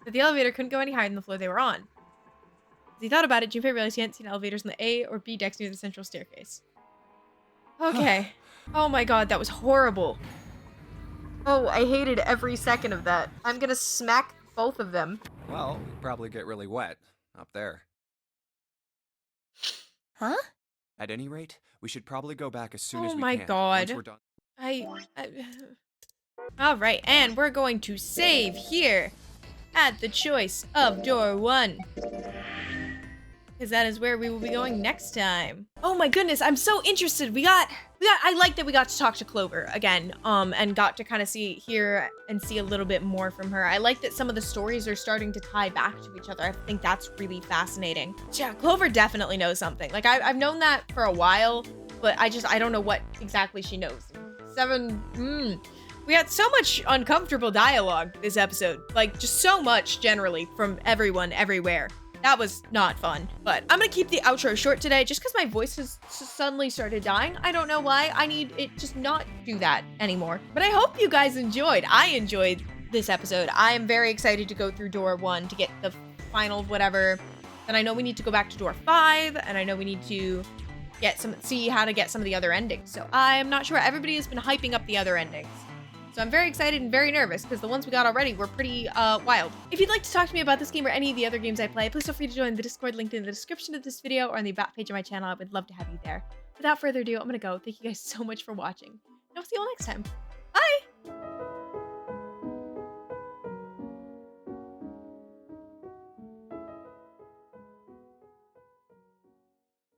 S1: the elevator couldn't go any higher than the floor they were on. As he thought about it, Junpei realized he hadn't seen elevators on the A or B decks near the central staircase. Okay. Oh my god, that was horrible. Oh, I hated every second of that. I'm gonna smack both of them.
S2: Well, we'd probably get really wet up there.
S7: Huh?
S2: At any rate, we should probably go back as soon
S1: Oh
S2: as we
S1: my
S2: can.
S1: God.
S2: Once we're done.
S1: Alright, and we're going to save here at the choice of door 1. Because that is where we will be going next time. Oh my goodness, I'm so interested. I like that we got to talk to Clover again, and got to kind of hear and see a little bit more from her. I like that some of the stories are starting to tie back to each other. I think that's really fascinating. Yeah, Clover definitely knows something. Like, I've known that for a while, but I don't know what exactly she knows. We had so much uncomfortable dialogue this episode. Like, just so much generally from everyone, everywhere. That was not fun, but I'm gonna keep the outro short today just because my voice has suddenly started dying. I don't know why. I need it just not do that anymore. But I hope you guys enjoyed. I enjoyed this episode. I am very excited to go through door 1 to get the final whatever. And I know we need to go back to door 5, and I know we need to see how to get some of the other endings. So I'm not sure. Everybody has been hyping up the other endings. So I'm very excited and very nervous because the ones we got already were pretty wild. If you'd like to talk to me about this game or any of the other games I play, please feel free to join the Discord linked in the description of this video or on the about page of my channel. I would love to have you there. Without further ado, I'm gonna go. Thank you guys so much for watching. And I'll see you all next time.